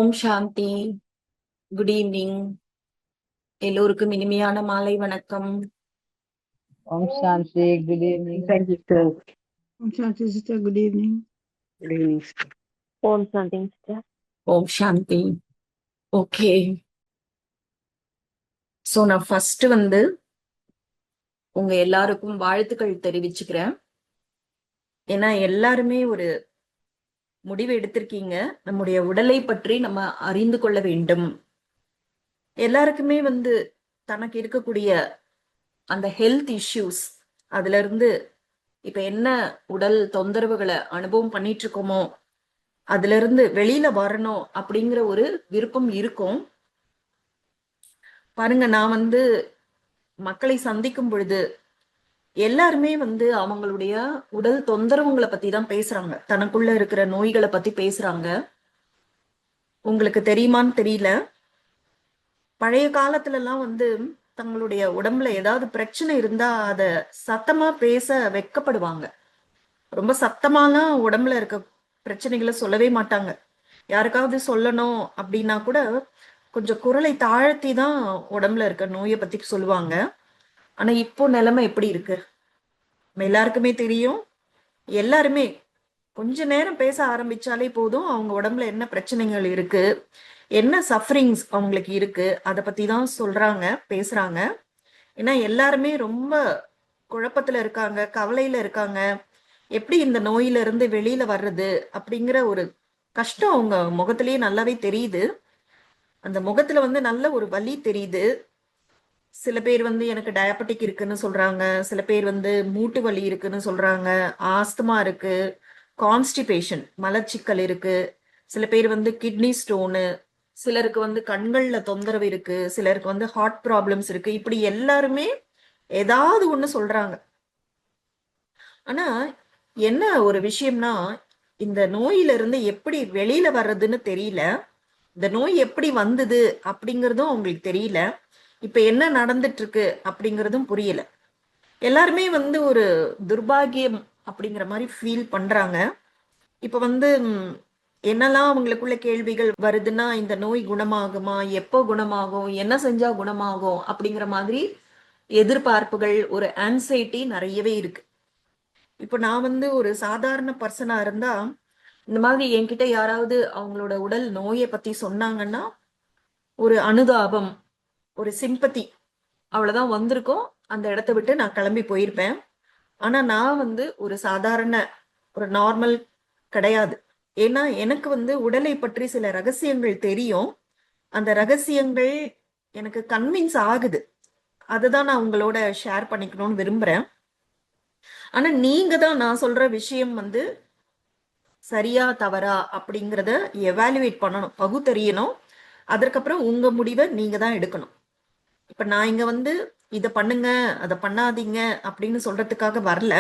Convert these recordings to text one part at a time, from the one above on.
ஓம் சாந்தி. Good evening. எல்லோருக்கும் இனிமையான மாலை வணக்கம். Om Shanti, good evening. Thank you, sir. Om Shanti, sister. Good evening. Good evening, sir. Om Shanti, sister. Om Shanti. Okay, so நான் first உங்க எல்லாருக்கும் வாழ்த்துக்கள் தெரிவிச்சுக்கிறேன். ஏன்னா எல்லாருமே ஒரு முடிவு எடுத்திருக்கீங்க, நம்முடைய உடலை பற்றி நம்ம அறிந்து கொள்ள வேண்டும். எல்லாருக்குமே தனக்கு இருக்கக்கூடிய அந்த ஹெல்த் இஷ்யூஸ், அதுல இருந்து இப்ப என்ன உடல் தொந்தரவுகளை அனுபவம் பண்ணிட்டு இருக்கோமோ அதுல இருந்து வெளியில வரணும் அப்படிங்கிற ஒரு விருப்பம் இருக்கும். பாருங்க, நான் மக்களை சந்திக்கும் பொழுது எல்லாருமே அவங்களுடைய உடல் தொந்தரவுகளை பத்தி தான் பேசுறாங்க, தனக்குள்ள இருக்கிற நோய்களை பத்தி பேசுறாங்க. உங்களுக்கு தெரியுமான்னு தெரியல, பழைய காலத்துல எல்லாம் தங்களுடைய உடம்புல ஏதாவது பிரச்சனை இருந்தா அத சத்தமா பேச வெட்கப்படுவாங்க. ரொம்ப சத்தமாலாம் உடம்புல இருக்க பிரச்சனைகளை சொல்லவே மாட்டாங்க. யாருக்காவது சொல்லணும் அப்படின்னா கூட கொஞ்சம் குரலை தாழ்த்தி தான் உடம்புல இருக்க நோயை பத்தி சொல்லுவாங்க. ஆனா இப்போ நிலைமை எப்படி இருக்கு நம்ம எல்லாருக்குமே தெரியும். எல்லாருமே கொஞ்ச நேரம் பேச ஆரம்பிச்சாலே போதும், அவங்க உடம்புல என்ன பிரச்சனைகள் இருக்கு, என்ன சஃபரிங்ஸ் அவங்களுக்கு இருக்கு, அதை பத்தி தான் சொல்றாங்க, பேசுறாங்க. ஏன்னா எல்லாருமே ரொம்ப குழப்பத்துல இருக்காங்க, கவலையில இருக்காங்க. எப்படி இந்த நோயில இருந்து வெளியில வர்றது அப்படிங்கிற ஒரு கஷ்டம் அவங்க முகத்திலேயே நல்லாவே தெரியுது. அந்த முகத்துல நல்ல ஒரு வலி தெரியுது. சில பேர் எனக்கு டயபெட்டிக் இருக்குன்னு சொல்றாங்க, சில பேர் மூட்டு வலி இருக்குன்னு சொல்றாங்க, ஆஸ்துமா இருக்கு, கான்ஸ்டிபேஷன் மலச்சிக்கல் இருக்கு, சில பேர் கிட்னி ஸ்டோனு, சிலருக்கு கண்கள்ல தொந்தரவு இருக்கு, சிலருக்கு ஹார்ட் ப்ராப்ளம்ஸ் இருக்கு. இப்படி எல்லாருமே ஏதாவது ஒண்ணு சொல்றாங்க. ஆனா என்ன ஒரு விஷயம்னா, இந்த நோயில இருந்து எப்படி வெளியில வர்றதுன்னு தெரியல, இந்த நோய் எப்படி வந்தது அப்படிங்கறதும் அவங்களுக்கு தெரியல, இப்ப என்ன நடந்துட்டு இருக்கு அப்படிங்கறதும் புரியல. எல்லாருமே ஒரு துர்பாகியம் அப்படிங்கிற மாதிரி ஃபீல் பண்றாங்க. இப்ப என்னெல்லாம் அவங்களுக்குள்ள கேள்விகள் வருதுன்னா, இந்த நோய் குணமாகுமா, எப்போ குணமாகும், என்ன செஞ்சா குணமாகும் அப்படிங்கிற மாதிரி எதிர்பார்ப்புகள், ஒரு ஆன்சைட்டி நிறையவே இருக்கு. இப்போ நான் ஒரு சாதாரண பர்சனா இருந்தா, இந்த மாதிரி என்கிட்ட யாராவது அவங்களோட உடல் நோயை பத்தி சொன்னாங்கன்னா ஒரு அனுதாபம், ஒரு சிம்பத்தி, அவ்வளவுதான் வந்திருக்கும். அந்த இடத்த விட்டு நான் கிளம்பி போயிருப்பேன். ஆனா நான் ஒரு சாதாரண ஒரு நார்மல் கிடையாது. ஏன்னா எனக்கு உடலை பற்றி சில ரகசியங்கள் தெரியும். அந்த ரகசியங்கள் எனக்கு கன்வின்ஸ் ஆகுது. அதுதான் நான் உங்களோட ஷேர் பண்ணிக்கணும்னு விரும்புறேன். ஆனா நீங்க தான் நான் சொல்ற விஷயம் சரியா தவறா அப்படிங்கிறத எவாலுவேட் பண்ணணும், பகுத்தறியணும். அதற்கப்புறம் உங்க முடிவை நீங்க தான் எடுக்கணும். இப்ப நான் இங்க இதை பண்ணுங்க அதை பண்ணாதீங்க அப்படின்னு சொல்றதுக்காக வரல.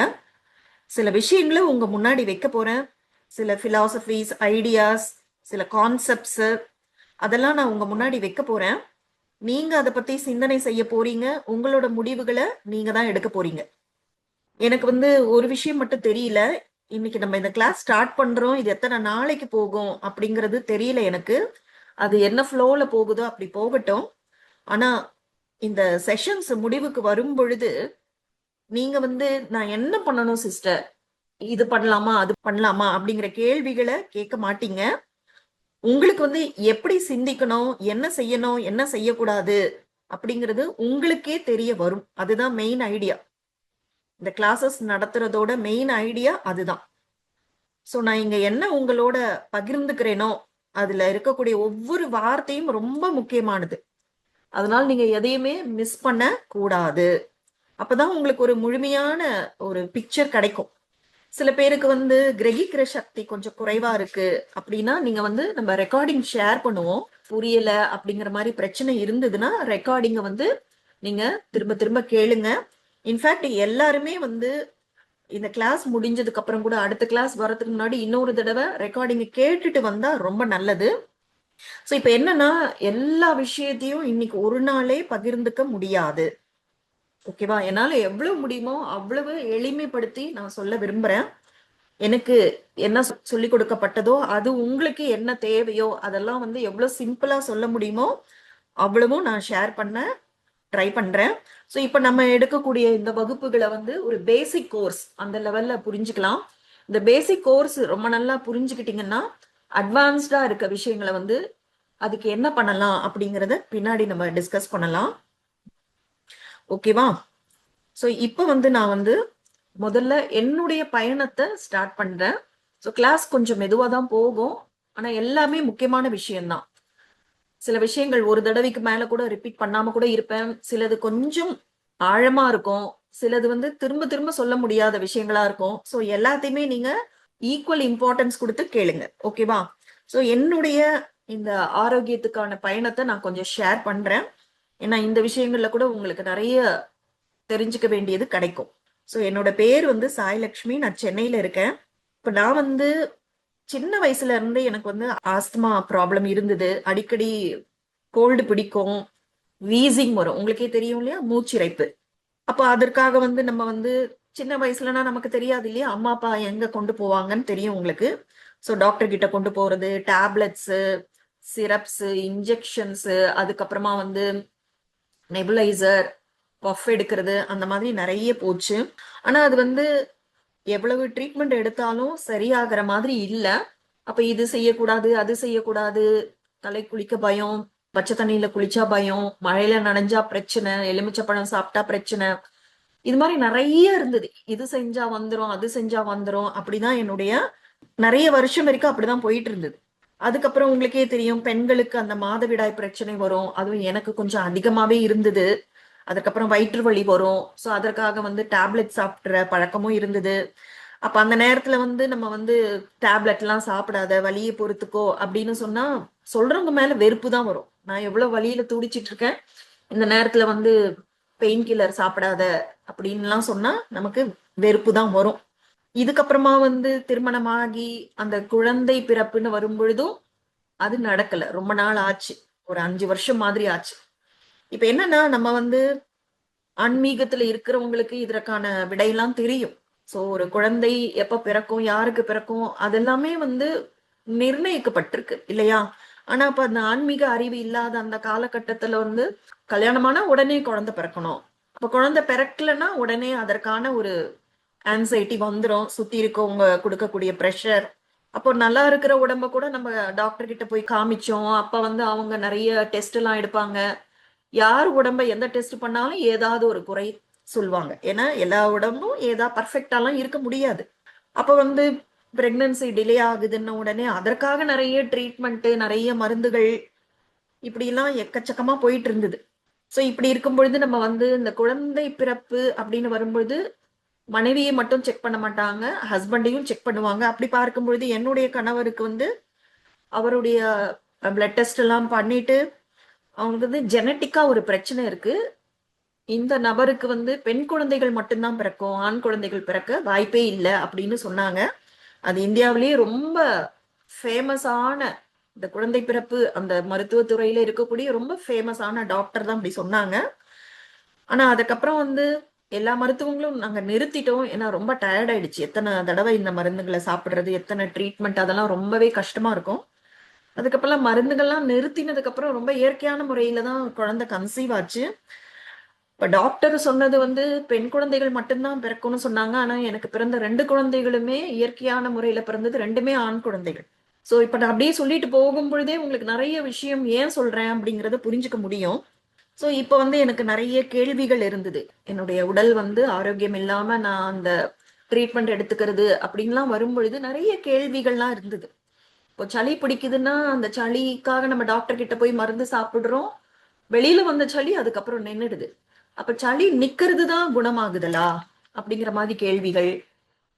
சில விஷயங்களை உங்க முன்னாடி வைக்க போறேன். சில பிலாசபிஸ், ஐடியாஸ், சில கான்செப்ட்ஸ், அதெல்லாம் நான் உங்க முன்னாடி வைக்க போறேன். நீங்க அதை பத்தி சிந்தனை செய்ய போறீங்க. உங்களோட முடிவுகளை நீங்க தான் எடுக்க போறீங்க. எனக்கு ஒரு விஷயம் மட்டும் தெரியல, இன்னைக்கு நம்ம இந்த கிளாஸ் ஸ்டார்ட் பண்றோம், இது எத்தனை நாளைக்கு போகும் அப்படிங்கிறது தெரியல எனக்கு. அது என்ன ஃப்ளோல போகுதோ அப்படி போகட்டும். ஆனா இந்த செஷன்ஸ் முடிவுக்கு வரும் பொழுது நீங்க நான் என்ன பண்ணணும் சிஸ்டர், இது பண்ணலாமா அது பண்ணலாமா அப்படிங்கிற கேள்விகளை கேட்க மாட்டீங்க. உங்களுக்கு எப்படி சிந்திக்கணும், என்ன செய்யணும், என்ன செய்யக்கூடாது அப்படிங்கிறது உங்களுக்கே தெரிய வரும். அதுதான் மெயின் ஐடியா. இந்த கிளாஸஸ் நடத்துறதோட மெயின் ஐடியா அதுதான். ஸோ நான் இங்க என்ன உங்களோட பகிர்ந்துக்கிறேனோ அதுல இருக்கக்கூடிய ஒவ்வொரு வார்த்தையும் ரொம்ப முக்கியமானது. அதனால நீங்க எதையுமே மிஸ் பண்ண கூடாது. அப்பதான் உங்களுக்கு ஒரு முழுமையான ஒரு பிக்சர் கிடைக்கும். சில பேருக்கு கிரகிக்கிற சக்தி கொஞ்சம் குறைவா இருக்கு அப்படின்னா நீங்க நம்ம ரெக்கார்டிங் ஷேர் பண்ணுவோம். புரியல அப்படிங்கிற மாதிரி பிரச்சனை இருந்ததுன்னா ரெக்கார்டிங்க நீங்க திரும்ப திரும்ப கேளுங்க. இன்ஃபேக்ட் எல்லாருமே இந்த கிளாஸ் முடிஞ்சதுக்கு அப்புறம் கூட அடுத்த கிளாஸ் வரதுக்கு முன்னாடி இன்னொரு தடவை ரெக்கார்டிங் கேட்டுட்டு வந்தா ரொம்ப நல்லது. ஸோ இப்ப என்னன்னா, எல்லா விஷயத்தையும் இன்னைக்கு ஒரு நாளே பகிர்ந்துக்க முடியாது. ஓகேவா? என்னால எவ்வளவு முடியுமோ அவ்வளவு எளிமைப்படுத்தி நான் சொல்ல விரும்புறேன். எனக்கு என்ன சொல்லி கொடுக்கப்பட்டதோ அது உங்களுக்கு என்ன தேவையோ அதெல்லாம் வந்து எவ்வளவு சிம்பிளா சொல்ல முடியுமோ அவ்வளவும் நான் ஷேர் பண்ண ட்ரை பண்றேன். ஸோ இப்போ நம்ம எடுக்கக்கூடிய இந்த வகுப்புகளை வந்து ஒரு பேசிக் கோர்ஸ் அந்த லெவல்ல புரிஞ்சுக்கலாம். இந்த பேசிக் கோர்ஸ் ரொம்ப நல்லா புரிஞ்சுக்கிட்டீங்கன்னா அட்வான்ஸ்டா இருக்க விஷயங்களை வந்து அதுக்கு என்ன பண்ணலாம் அப்படிங்கிறத பின்னாடி நம்ம டிஸ்கஸ் பண்ணலாம். ஓகேவா? ஸோ இப்போ வந்து நான் வந்து முதல்ல என்னுடைய பயணத்தை ஸ்டார்ட் பண்றேன். ஸோ கிளாஸ் கொஞ்சம் மெதுவாக தான் போகும், ஆனா எல்லாமே முக்கியமான விஷயம்தான். சில விஷயங்கள் ஒரு தடவைக்கு மேல கூட ரிப்பீட் பண்ணாம கூட இருப்பேன். சிலது கொஞ்சம் ஆழமா இருக்கும், சிலது வந்து திரும்ப திரும்ப சொல்ல முடியாத விஷயங்களா இருக்கும். ஸோ எல்லாத்தையுமே நீங்க ஈக்குவல் இம்பார்ட்டன்ஸ் கொடுத்து கேளுங்க. ஓகேவா? ஸோ என்னுடைய இந்த ஆரோக்கியத்துக்கான பயணத்தை நான் கொஞ்சம் ஷேர் பண்றேன். ஏன்னா இந்த விஷயங்கள்ல கூட உங்களுக்கு நிறைய தெரிஞ்சுக்க வேண்டியது கிடைக்கும். ஸோ என்னோட பேர் வந்து சாய்லக்ஷ்மி. நான் சென்னையில இருக்கேன். இப்போ நான் வந்து சின்ன வயசுல இருந்து எனக்கு வந்து ஆஸ்துமா ப்ராப்ளம் இருந்தது. அடிக்கடி கோல்டு பிடிக்கும், வீசிங் வரும், உங்களுக்கே தெரியும் இல்லையா, மூச்சிரைப்பு. அப்போ அதற்காக வந்து நம்ம வந்து சின்ன வயசுலனா நமக்கு தெரியாது இல்லையா, அம்மா அப்பா எங்க கொண்டு போவாங்கன்னு தெரியும் உங்களுக்கு. ஸோ டாக்டர் கிட்ட கொண்டு போறது, டேப்லெட்ஸ், சிரப்ஸ், இன்ஜெக்ஷன்ஸ், அதுக்கப்புறமா வந்து நெபுலைசர், பஃப் எடுக்கிறது, அந்த மாதிரி நிறைய போச்சு. ஆனா அது வந்து எவ்வளவு ட்ரீட்மெண்ட் எடுத்தாலும் சரியாகிற மாதிரி இல்ல. அப்ப இது செய்யக்கூடாது, அது செய்யக்கூடாது, தலை குளிக்க பயம், பச்சை தண்ணியில குளிச்சா பயம், மழையில நனைஞ்சா பிரச்சனை, எலுமிச்சப்பழம் சாப்பிட்டா பிரச்சனை, இது மாதிரி நிறைய இருந்தது. இது செஞ்சா வந்துரும், அது செஞ்சா வந்துரும், அப்படிதான் என்னுடைய நிறைய வருஷம் வரைக்கும் அப்படிதான் போயிட்டு இருந்தது. அதுக்கப்புறம் உங்களுக்கே தெரியும், பெண்களுக்கு அந்த மாதவிடாய் பிரச்சனை வரும், அதுவும் எனக்கு கொஞ்சம் அதிகமாவே இருந்தது. அதுக்கப்புறம் வயிற்று வலி வரும். ஸோ அதற்காக வந்து டேப்லெட் சாப்பிட்ற பழக்கமும் இருந்தது. அப்ப அந்த நேரத்துல வந்து நம்ம வந்து டேப்லெட் எல்லாம் சாப்பிடாத, வலியை பொறுத்துக்கோ அப்படின்னு சொன்னா சொல்றவங்க மேல வெறுப்பு தான் வரும். நான் எவ்வளவு வலியில துடிச்சிட்டு இருக்கேன், இந்த நேரத்துல வந்து பெயின் கில்லர் சாப்பிடாத அப்படின்லாம் சொன்னா நமக்கு வெறுப்பு தான் வரும். இதுக்கப்புறமா வந்து திருமணமாகி அந்த குழந்தை பிறப்புன்னு வரும் பொழுதும் அது நடக்கல. ரொம்ப நாள் ஆச்சு, ஒரு 5 வருஷம் மாதிரி ஆச்சு. இப்ப என்னன்னா, நம்ம வந்து ஆன்மீகத்துல இருக்கிறவங்களுக்கு இதற்கான விடையெல்லாம் தெரியும். சோ ஒரு குழந்தை எப்ப பிறக்கும், யாருக்கு பிறக்கும், அதெல்லாமே வந்து நிர்ணயிக்கப்பட்டிருக்கு இல்லையா? ஆனா அப்ப அந்த ஆன்மீக அறிவு இல்லாத அந்த காலகட்டத்துல வந்து கல்யாணமானா உடனே குழந்தை பிறக்கணும். அப்ப குழந்தை பிறக்கலன்னா உடனே அதற்கான ஒரு ஆன்சைட்டி வந்துடும், சுத்தி இருக்கவங்க கொடுக்கக்கூடிய ப்ரெஷர். அப்போ நல்லா இருக்கிற உடம்ப கூட நம்ம டாக்டர் கிட்ட போய் காமிச்சோம், அப்ப வந்து அவங்க நிறைய டெஸ்ட் எல்லாம் எடுப்பாங்க. யார் உடம்ப எந்த டெஸ்ட் பண்ணாலும் ஏதாவது ஒரு குறை சொல்லுவாங்க. ஏன்னா எல்லா உடம்பும் ஏதா பர்ஃபெக்டாலாம் இருக்க முடியாது. அப்ப வந்து பிரெக்னன்சி டிலே ஆகுதுன்னு உடனே அதற்காக நிறைய ட்ரீட்மெண்ட், நிறைய மருந்துகள், இப்படி எல்லாம் எக்கச்சக்கமா போயிட்டு இருந்தது. ஸோ இப்படி இருக்கும் பொழுது நம்ம வந்து இந்த குழந்தை பிறப்பு அப்படின்னு வரும்பொழுது மனைவியை மட்டும் செக் பண்ண மாட்டாங்க, ஹஸ்பண்டையும் செக் பண்ணுவாங்க. அப்படி பார்க்கும் பொழுது என்னுடைய கணவருக்கு வந்து அவருடைய பிளட் டெஸ்ட் எல்லாம் பண்ணிட்டு அவங்களுக்கு வந்து ஜெனட்டிக்கா ஒரு பிரச்சனை இருக்கு. இந்த நபருக்கு வந்து பெண் குழந்தைகள் மட்டும்தான் பிறக்கும், ஆண் குழந்தைகள் பிறக்க வாய்ப்பே இல்லை அப்படின்னு சொன்னாங்க. அது இந்தியாவிலேயே ரொம்ப ஃபேமஸான இந்த குழந்தை பிறப்பு அந்த மருத்துவத்துறையில இருக்கக்கூடிய ரொம்ப ஃபேமஸான டாக்டர் தான் அப்படி சொன்னாங்க. ஆனா அதுக்கப்புறம் வந்து எல்லா மருத்துவங்களும் நாங்க நிறுத்திட்டோம். ஏன்னா ரொம்ப டயர்ட் ஆயிடுச்சு. எத்தனை தடவை இந்த மருந்துகளை சாப்பிடுறது, எத்தனை ட்ரீட்மெண்ட், அதெல்லாம் ரொம்பவே கஷ்டமா இருக்கும். அதுக்கப்புறம் மருந்துகள்லாம் நிறுத்தினதுக்கு அப்புறம் ரொம்ப இயற்கையான முறையில தான் குழந்தை கன்சீவ் ஆச்சு. இப்ப டாக்டர் சொன்னது வந்து பெண் குழந்தைகள் மட்டும்தான் பிறக்கும்னு சொன்னாங்க. ஆனா எனக்கு பிறந்த 2 குழந்தைகளுமே இயற்கையான முறையில பிறந்தது, 2மே ஆண் குழந்தைகள். சோ இப்ப நான் அப்படியே சொல்லிட்டு போகும் பொழுதே உங்களுக்கு நிறைய விஷயம் ஏன் சொல்றேன் அப்படிங்கறத புரிஞ்சுக்க முடியும். சோ இப்ப வந்து எனக்கு நிறைய கேள்விகள் இருந்தது. என்னுடைய உடல் வந்து ஆரோக்கியம் இல்லாம நான் அந்த ட்ரீட்மெண்ட் எடுத்துக்கிறது அப்படின்லாம் வரும்பொழுது நிறைய கேள்விகள்லாம் இருந்தது. இப்போ சளி பிடிக்குதுன்னா அந்த சளிக்காக நம்ம டாக்டர் கிட்ட போய் மருந்து சாப்பிடுறோம், வெளியில வந்த சளி அதுக்கப்புறம் நின்னுடுது. அப்ப சளி நிக்கிறது தான் குணமாகுதலா அப்படிங்கிற மாதிரி கேள்விகள்.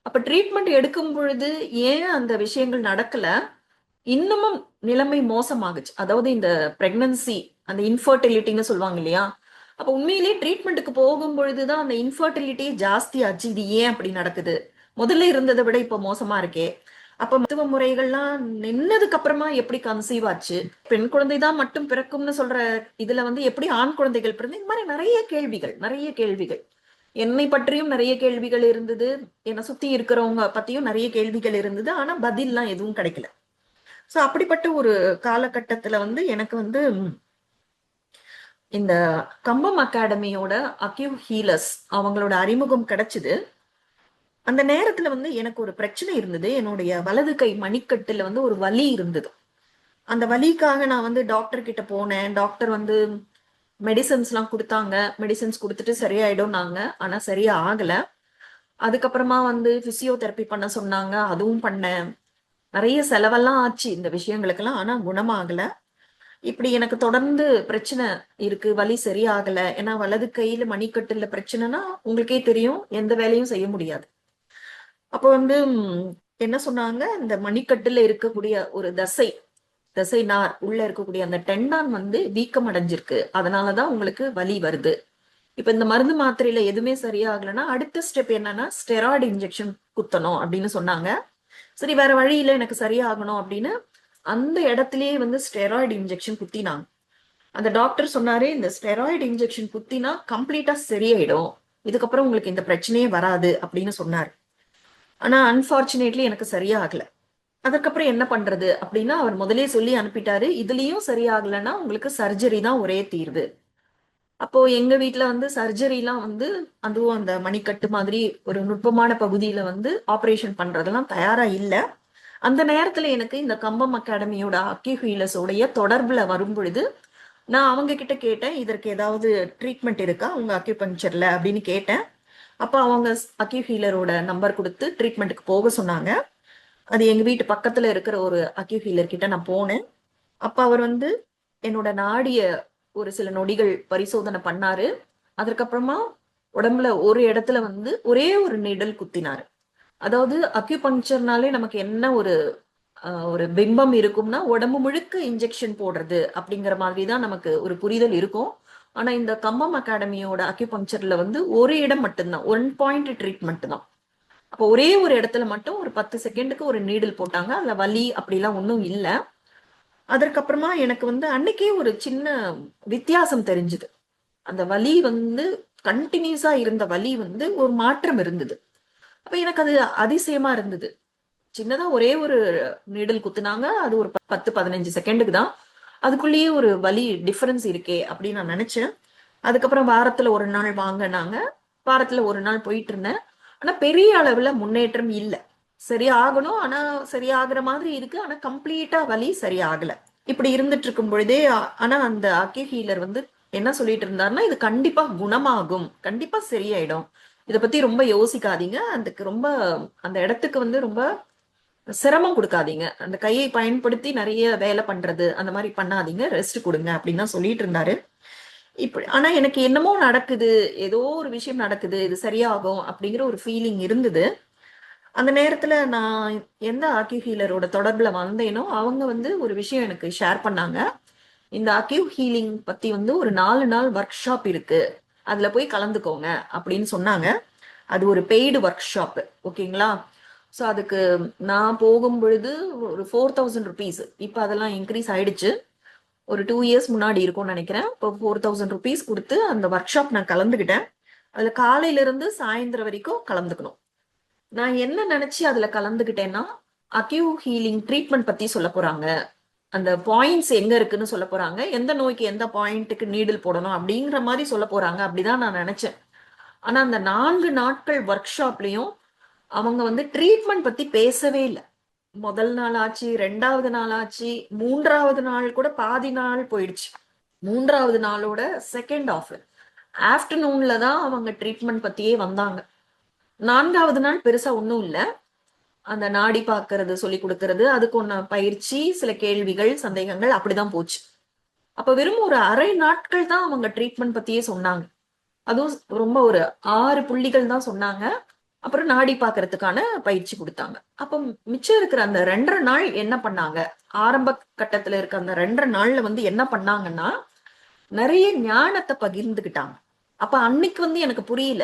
அப்ப ட்ரீட்மெண்ட் எடுக்கும் பொழுது ஏன் அந்த விஷயங்கள் நடக்கல, இன்னமும் நிலைமை மோசமாகுச்சு. அதாவது இந்த பிரெக்னன்சி, அந்த இன்ஃபர்டிலிட்டின்னு சொல்லுவாங்க இல்லையா, அப்ப உண்மையிலேயே ட்ரீட்மெண்ட்டுக்கு போகும் பொழுதுதான் அந்த இன்ஃபர்டிலிட்டி ஜாஸ்தி ஆச்சு. இது ஏன் அப்படி நடக்குது, முதல்ல இருந்ததை விட இப்ப மோசமா இருக்கே. அப்ப மருத்துவ முறைகள்லாம் நின்னதுக்கு அப்புறமா எப்படி கன்சீவ் ஆச்சு, பெண் குழந்தைதான் மட்டும் பிறக்கும்னு சொல்ற இதுல வந்து எப்படி ஆண் குழந்தைகள் பிறந்து, இந்த மாதிரி நிறைய கேள்விகள் நிறைய கேள்விகள். என்னை பற்றியும் நிறைய கேள்விகள் இருந்தது, என்னை சுத்தி இருக்கிறவங்க பத்தியும் நிறைய கேள்விகள் இருந்தது. ஆனா பதில்லாம் எதுவும் கிடைக்கல. சோ அப்படிப்பட்ட ஒரு காலகட்டத்துல வந்து எனக்கு வந்து இந்த கம்பம் அகாடமியோட அக்யூ ஹீலர்ஸ் அவங்களோட அறிமுகம் கிடைச்சது. அந்த நேரத்துல வந்து எனக்கு ஒரு பிரச்சனை இருந்தது. என்னுடைய வலது கை மணிக்கட்டுல வந்து ஒரு வலி இருந்தது. அந்த வலிக்காக நான் வந்து டாக்டர் கிட்ட போனேன். டாக்டர் வந்து மெடிசன்ஸ் எல்லாம் கொடுத்தாங்க. மெடிசன்ஸ் கொடுத்துட்டு சரியாயிடும்னாங்க. ஆனா சரியா ஆகல. அதுக்கப்புறமா வந்து பிசியோதெரப்பி பண்ண சொன்னாங்க. அதுவும் பண்ணேன். நிறைய செலவெல்லாம் ஆச்சு இந்த விஷயங்களுக்கெல்லாம். ஆனா குணமாகல. இப்படி எனக்கு தொடர்ந்து பிரச்சனை இருக்கு. வலி சரியாகல. ஏன்னா வலது கையில மணிக்கட்டுல பிரச்சனைனா உங்களுக்கே தெரியும், எந்த வேலையும் செய்ய முடியாது. அப்போ வந்து என்ன சொன்னாங்க, இந்த மணிக்கட்டுல இருக்கக்கூடிய ஒரு தசை நார் உள்ள இருக்கக்கூடிய அந்த டெண்டான் வந்து வீக்கம் அடைஞ்சிருக்கு. அதனாலதான் உங்களுக்கு வலி வருது. இப்ப இந்த மருந்து மாத்திரையில எதுவுமே சரியாகலைன்னா அடுத்த ஸ்டெப் என்னன்னா ஸ்டெராய்டு இன்ஜெக்ஷன் குத்தணும் அப்படின்னு சொன்னாங்க. சரி, வேற வழியில எனக்கு சரியாகணும் அப்படின்னு அந்த இடத்துலயே வந்து ஸ்டெராய்டு இன்ஜெக்ஷன் குத்தினாங்க. அந்த டாக்டர் சொன்னாரு, இந்த ஸ்டெராய்டு இன்ஜெக்ஷன் குத்தினா கம்ப்ளீட்டா சரியாயிடும், இதுக்கப்புறம் உங்களுக்கு இந்த பிரச்சனையே வராது அப்படின்னு சொன்னாரு. ஆனா அன்பார்ச்சுனேட்லி எனக்கு சரியாகல. அதுக்கப்புறம் என்ன பண்றது அப்படின்னா அவர் முதலே சொல்லி அனுப்பிட்டாரு, இதுலயும் சரியாகலைன்னா உங்களுக்கு சர்ஜரி தான் ஒரே தீர்வு. அப்போ எங்க வீட்ல வந்து சர்ஜரிலாம் வந்து அதுவும் அந்த மணிக்கட்டு மாதிரி ஒரு நுட்பமான பகுதியில வந்து ஆபரேஷன் பண்றதெல்லாம் தயாரா இல்ல. அந்த நேரத்துல எனக்கு இந்த கம்பம் அகாடமியோட அக்யூ ஹீலர்ஸோடைய தொடர்புல வரும் பொழுது நான் அவங்க கிட்ட கேட்டேன், இதற்கு ஏதாவது ட்ரீட்மெண்ட் இருக்கா உங்க அக்யூபங்சர்ல அப்படின்னு கேட்டேன். அப்ப அவங்க அக்யூ ஹீலரோட நம்பர் கொடுத்து ட்ரீட்மெண்ட்டுக்கு போக சொன்னாங்க. அது எங்க வீட்டு பக்கத்துல இருக்கிற ஒரு அக்யூ ஹீலர் கிட்ட நான் போனேன். அப்ப அவர் வந்து என்னோட நாடிய ஒரு சில நொடிகள் பரிசோதனை பண்ணாரு. அதற்கப்புறமா உடம்புல ஒரு இடத்துல வந்து ஒரே ஒரு நீடல் குத்தினாரு. அதாவது அக்யூபங்சர்னாலே நமக்கு என்ன ஒரு பிம்பம் இருக்கும்னா உடம்பு முழுக்க இன்ஜெக்ஷன் போடுறது அப்படிங்கிற மாதிரி தான் நமக்கு ஒரு புரிதல் இருக்கும். ஆனா இந்த கம்பம் அகாடமியோட அக்யூபங்சர்ல வந்து ஒரு இடம் மட்டும்தான், 1 பாயிண்ட் ட்ரீட்மெண்ட் தான். அப்போ ஒரே ஒரு இடத்துல மட்டும் ஒரு 10 செகண்டுக்கு ஒரு நீடில் போட்டாங்க. அதுல வலி அப்படிலாம் ஒன்றும் இல்லை. அதற்கப்புறமா எனக்கு வந்து அன்னைக்கே ஒரு சின்ன வித்தியாசம் தெரிஞ்சுது. அந்த வலி வந்து கண்டினியூஸா இருந்த வலி வந்து ஒரு மாற்றம் இருந்தது. அப்ப எனக்கு அது அதிசயமா இருந்தது. சின்னதா ஒரே ஒரு நீடல் குத்துனாங்க. அது ஒரு 10-15 செகண்டுக்கு தான். அதுக்குள்ளேயே ஒரு வலி டிஃபரன்ஸ் இருக்கே அப்படின்னு நான் நினைச்சேன். அதுக்கப்புறம் வாரத்துல ஒரு நாள் வாங்கினாங்க. வாரத்துல ஒரு நாள் போயிட்டு இருந்தேன். ஆனா பெரிய அளவுல முன்னேற்றம் இல்ல. சரியாகணும், ஆனா சரியாகிற மாதிரி இருக்கு. ஆனா கம்ப்ளீட்டா வலி சரியாகல. இப்படி இருந்துட்டு இருக்கும் பொழுதே ஆனா அந்த அக்கி ஹீலர் வந்து என்ன சொல்லிட்டு இருந்தாருன்னா, இது கண்டிப்பா குணமாகும், கண்டிப்பா சரியாயிடும், இத பத்தி ரொம்ப யோசிக்காதீங்க, அதுக்கு ரொம்ப அந்த இடத்துக்கு வந்து ரொம்ப சிரமம் கொடுக்காதீங்க, அந்த கையை பயன்படுத்தி நிறைய வேலை பண்றது அந்த மாதிரி பண்ணாதீங்க, ரெஸ்ட் கொடுங்க அப்படின்னு தான் சொல்லிட்டு இருந்தாரு. இப்படி ஆனா எனக்கு என்னமோ நடக்குது, ஏதோ ஒரு விஷயம் நடக்குது, இது சரியாகும் அப்படிங்கிற ஒரு ஃபீலிங் இருந்தது. அந்த நேரத்துல நான் எந்த அக்யூ ஹீலரோட தொடர்புல வந்தேனோ அவங்க வந்து ஒரு விஷயம் எனக்கு ஷேர் பண்ணாங்க. இந்த அக்யூ ஹீலிங் பத்தி வந்து ஒரு 4 நாள் ஒர்க் ஷாப் இருக்கு, அதுல போய் கலந்துக்கோங்க அப்படின்னு சொன்னாங்க. அது ஒரு பெய்டு ஒர்க் ஷாப், ஓகேங்களா? ஸோ அதுக்கு நான் போகும் பொழுது ஒரு 4000 ருபீஸ், இப்போ அதெல்லாம் இன்க்ரீஸ் ஆயிடுச்சு. ஒரு 2 இயர்ஸ் முன்னாடி இருக்கும்னு நினைக்கிறேன். இப்போ 4000 ருபீஸ் கொடுத்து அந்த ஒர்க் ஷாப் நான் கலந்துக்கிட்டேன். அதுல காலையில இருந்து சாயந்தரம் வரைக்கும் கலந்துக்கணும். நான் என்ன நினைச்சு அதுல கலந்துக்கிட்டேன்னா, அக்யூ ஹீலிங் ட்ரீட்மெண்ட் பத்தி சொல்ல போறாங்க, அந்த பாயிண்ட்ஸ் எங்க இருக்குன்னு சொல்ல போறாங்க, எந்த நோய்க்கு எந்த பாயிண்ட்டுக்கு நீடில் போடணும் அப்படிங்கிற மாதிரி சொல்ல போறாங்க, அப்படிதான் நான் நினைச்சேன். ஆனா அந்த 4 நாட்கள் ஒர்க் ஷாப்லயும் அவங்க வந்து ட்ரீட்மெண்ட் பத்தி பேசவே இல்லை. முதல் நாள் ஆச்சு, 2வது நாள் ஆச்சு, 3வது நாள் கூட பாதி நாள் போயிடுச்சு. 3வது நாளோட செகண்ட் ஆஃப் ஆஃப்டர்நூன்ல தான் அவங்க ட்ரீட்மெண்ட் பத்தியே வந்தாங்க. 4வது நாள் பெருசா ஒன்றும் இல்லை, அந்த நாடி பார்க்கறது சொல்லி கொடுக்கறது, அதுக்கு ஒன்று பயிற்சி, சில கேள்விகள் சந்தேகங்கள் அப்படிதான் போச்சு. அப்ப வெறும் ஒரு அரை நாட்கள் தான் அவங்க ட்ரீட்மெண்ட் பத்தியே சொன்னாங்க. அதுவும் ரொம்ப ஒரு 6 புள்ளிகள் தான் சொன்னாங்க. அப்புறம் நாடி பார்க்கறதுக்கான பயிற்சி கொடுத்தாங்க. அப்ப மிச்சம் இருக்கிற அந்த 2.5 நாள் என்ன பண்ணாங்க, ஆரம்ப கட்டத்துல இருக்க அந்த 2.5 நாள்ல வந்து என்ன பண்ணாங்கன்னா நிறைய ஞானத்தை பகிர்ந்துகிட்டாங்க. அப்ப அன்னைக்கு வந்து எனக்கு புரியல,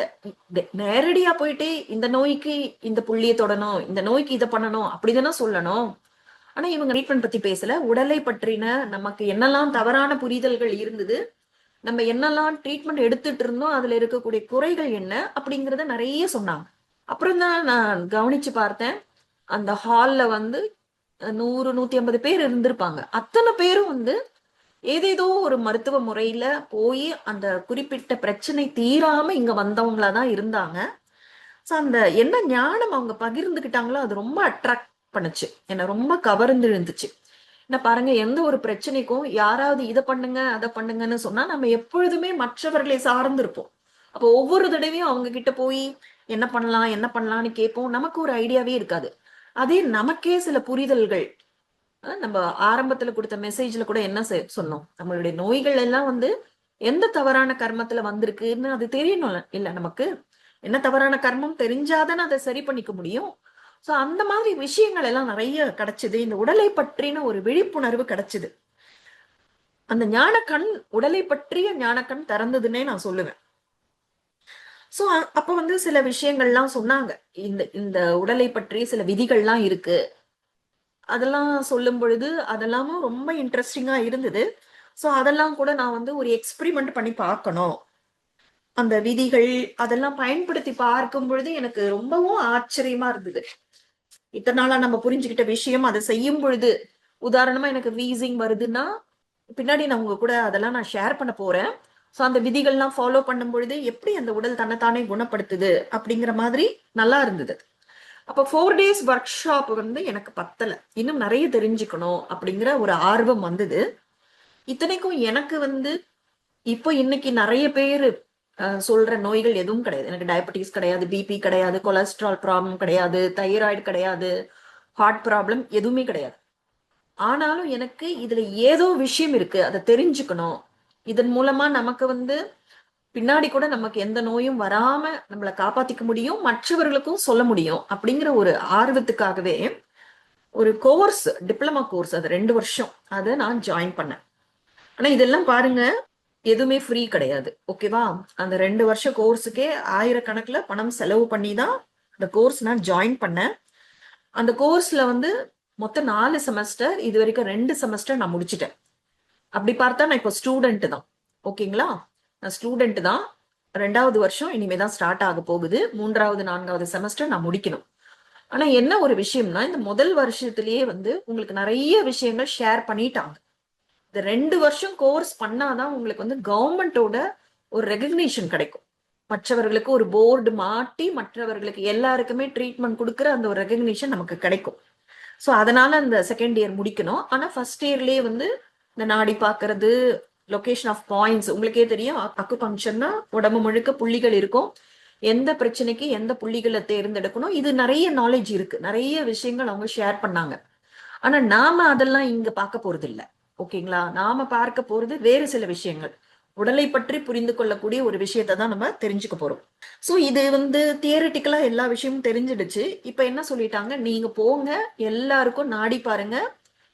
நேரடியா போயிட்டு இந்த நோய்க்கு இந்த புள்ளியை தொடணும், இந்த நோய்க்கு இதை பண்ணணும் அப்படிதானே சொல்லணும். ஆனா இவங்க ட்ரீட்மெண்ட் பத்தி பேசல. உடலை பற்றின நமக்கு என்னெல்லாம் தவறான புரிதல்கள் இருந்தது, நம்ம என்னெல்லாம் ட்ரீட்மெண்ட் எடுத்துட்டு இருந்தோம், அதுல இருக்கக்கூடிய குறைகள் என்ன அப்படிங்கறத நிறைய சொன்னாங்க. அப்புறம் தான் நான் கவனிச்சு பார்த்தேன், அந்த ஹால்ல வந்து 100-150 பேர் இருந்திருப்பாங்க. அத்தனை பேரும் வந்து ஏதேதோ ஒரு மருத்துவ முறையில போய் அந்த குறிப்பிட்ட பிரச்சனை தீராம இங்க வந்தவங்களா தான் இருந்தாங்க. ஸோ அந்த என்ன ஞானம் அவங்க பகிர்ந்துக்கிட்டாங்களோ அது ரொம்ப அட்ராக்ட் பண்ணுச்சு, என்னை ரொம்ப கவர்ந்து இருந்துச்சு. என்ன பாருங்க, எந்த ஒரு பிரச்சனைக்கும் யாராவது இதை பண்ணுங்க அதை பண்ணுங்கன்னு சொன்னா நம்ம எப்பொழுதுமே மற்றவர்களை சார்ந்து இருப்போம். அப்போ ஒவ்வொரு தடவையும் அவங்க கிட்ட போய் என்ன பண்ணலாம் என்ன பண்ணலாம்னு கேட்போம், நமக்கு ஒரு ஐடியாவே இருக்காது. அதே நமக்கே சில புரிதல்கள், நம்ம ஆரம்பத்துல கொடுத்த மெசேஜ்ல கூட என்ன சொன்னோம், நம்மளுடைய நோய்கள் எல்லாம் வந்து எந்த தவறான கர்மத்துல வந்திருக்குன்னு அது தெரியணும் இல்ல, நமக்கு என்ன தவறான கர்மம் தெரிஞ்சாதானே அதை சரி பண்ணிக்க முடியும். சோ அந்த மாதிரி விஷயங்கள் எல்லாம் நிறைய கிடைச்சது. இந்த உடலை பற்றின ஒரு விழிப்புணர்வு கிடைச்சது. அந்த ஞானக்கண், உடலை பற்றிய ஞானக்கண் திறந்ததுன்னே நான் சொல்லுவேன். சோ அப்ப வந்து சில விஷயங்கள்லாம் சொன்னாங்க, இந்த இந்த உடலை பற்றி சில விதிகள்லாம் இருக்கு, அதெல்லாம் சொல்லும் பொழுது அதெல்லாமும் ரொம்ப இன்ட்ரெஸ்டிங்கா இருந்தது. சோ அதெல்லாம் கூட நான் வந்து ஒரு எக்ஸ்பெரிமெண்ட் பண்ணி பார்க்கணும். அந்த விதிகள் அதெல்லாம் பயன்படுத்தி பார்க்கும் பொழுது எனக்கு ரொம்பவும் ஆச்சரியமா இருந்தது. இத்தனை நாளா நம்ம புரிஞ்சுக்கிட்ட விஷயம் அதை செய்யும் பொழுது, உதாரணமா எனக்கு வீசிங் வருதுன்னா பின்னாடி நான் உங்க கூட அதெல்லாம் நான் ஷேர் பண்ண போறேன். ஸோ அந்த விதிகள்லாம் ஃபாலோ பண்ணும் பொழுது எப்படி அந்த உடல் தன்னைத்தானே குணப்படுத்துது அப்படிங்கிற மாதிரி நல்லா இருந்தது. அப்போ 4 days ஒர்க் ஷாப் வந்து எனக்கு பத்தல, இன்னும் நிறைய தெரிஞ்சுக்கணும் அப்படிங்கிற ஒரு ஆர்வம் வந்தது. இத்தனைக்கும் எனக்கு வந்து இப்போ இன்னைக்கு நிறைய பேர் சொல்ற நோய்கள் எதுவும் கிடையாது. எனக்கு டயபெட்டிஸ் கிடையாது, பிபி கிடையாது, கொலஸ்ட்ரால் ப்ராப்ளம் கிடையாது, தைராய்டு கிடையாது, ஹார்ட் ப்ராப்ளம் எதுவுமே கிடையாது. ஆனாலும் எனக்கு இதுல ஏதோ விஷயம் இருக்கு, அதை தெரிஞ்சுக்கணும். இதன் மூலமா நமக்கு வந்து பின்னாடி கூட நமக்கு எந்த நோயும் வராம நம்மளை காப்பாத்திக்க முடியும், மற்றவர்களுக்கும் சொல்ல முடியும் அப்படிங்கிற ஒரு ஆர்வத்துக்காகவே ஒரு கோர்ஸ், டிப்ளமா கோர்ஸ், அது 2 வருஷம், அதை நான் ஜாயின் பண்ணேன். ஆனா இதெல்லாம் பாருங்க, எதுவுமே ஃப்ரீ கிடையாது, ஓகேவா? அந்த 2 வருஷ கோர்ஸுக்கே ஆயிரக்கணக்கில் பணம் செலவு பண்ணி தான் அந்த கோர்ஸ் நான் ஜாயின் பண்ணேன். அந்த கோர்ஸ்ல வந்து மொத்தம் 4 செமஸ்டர், இது வரைக்கும் 2 செமஸ்டர் நான் முடிச்சிட்டேன். அப்படி பார்த்தா நான் இப்போ ஸ்டூடெண்ட் தான், ஓகேங்களா? நான் ஸ்டூடெண்ட் தான். 2வது வருஷம் இனிமேதான் ஸ்டார்ட் ஆக போகுது. 3வது 4வது செமஸ்டர் நான் முடிக்கணும். ஆனா என்ன ஒரு விஷயம்னா, இந்த முதல் வருஷத்திலேயே வந்து உங்களுக்கு நிறைய விஷயங்கள் ஷேர் பண்ணிட்டாங்க. இந்த 2 வருஷம் கோர்ஸ் பண்ணாதான் உங்களுக்கு வந்து கவர்மெண்டோட ஒரு ரெகக்னிஷன் கிடைக்கும். மற்றவர்களுக்கு ஒரு போர்டு மாட்டி மற்றவர்களுக்கு எல்லாருக்குமே ட்ரீட்மெண்ட் கொடுக்குற அந்த ஒரு ரெகக்னிஷன் நமக்கு கிடைக்கும். ஸோ அதனால அந்த செகண்ட் இயர் முடிக்கணும். ஆனா ஃபர்ஸ்ட் இயர்லயே வந்து இந்த நாடி பார்க்கறது, லொகேஷன் ஆஃப் பாயிண்ட்ஸ், உங்களுக்கே தெரியும், அக்குபங்க்சர்னா உடம்பு முழுக்க புள்ளிகள் இருக்கும், எந்த பிரச்சனைக்கு எந்த புள்ளிகளை தேர்ந்தெடுக்கணும், இது நிறைய நாலேஜ் இருக்கு, நிறைய விஷயங்கள் அவங்க ஷேர் பண்ணாங்க. ஆனா நாம அதெல்லாம் இங்க பார்க்க போறது இல்லை, ஓகேங்களா? நாம பார்க்க போறது வேறு சில விஷயங்கள், உடலை பற்றி புரிந்து கொள்ளக்கூடிய ஒரு விஷயத்தை தான் நம்ம தெரிஞ்சுக்க போறோம். ஸோ இது வந்து தியரிட்டிக்கலா எல்லா விஷயமும் தெரிஞ்சிடுச்சு. இப்ப என்ன சொல்லிட்டாங்க, நீங்க போங்க, எல்லாருக்கும் நாடி பாருங்க,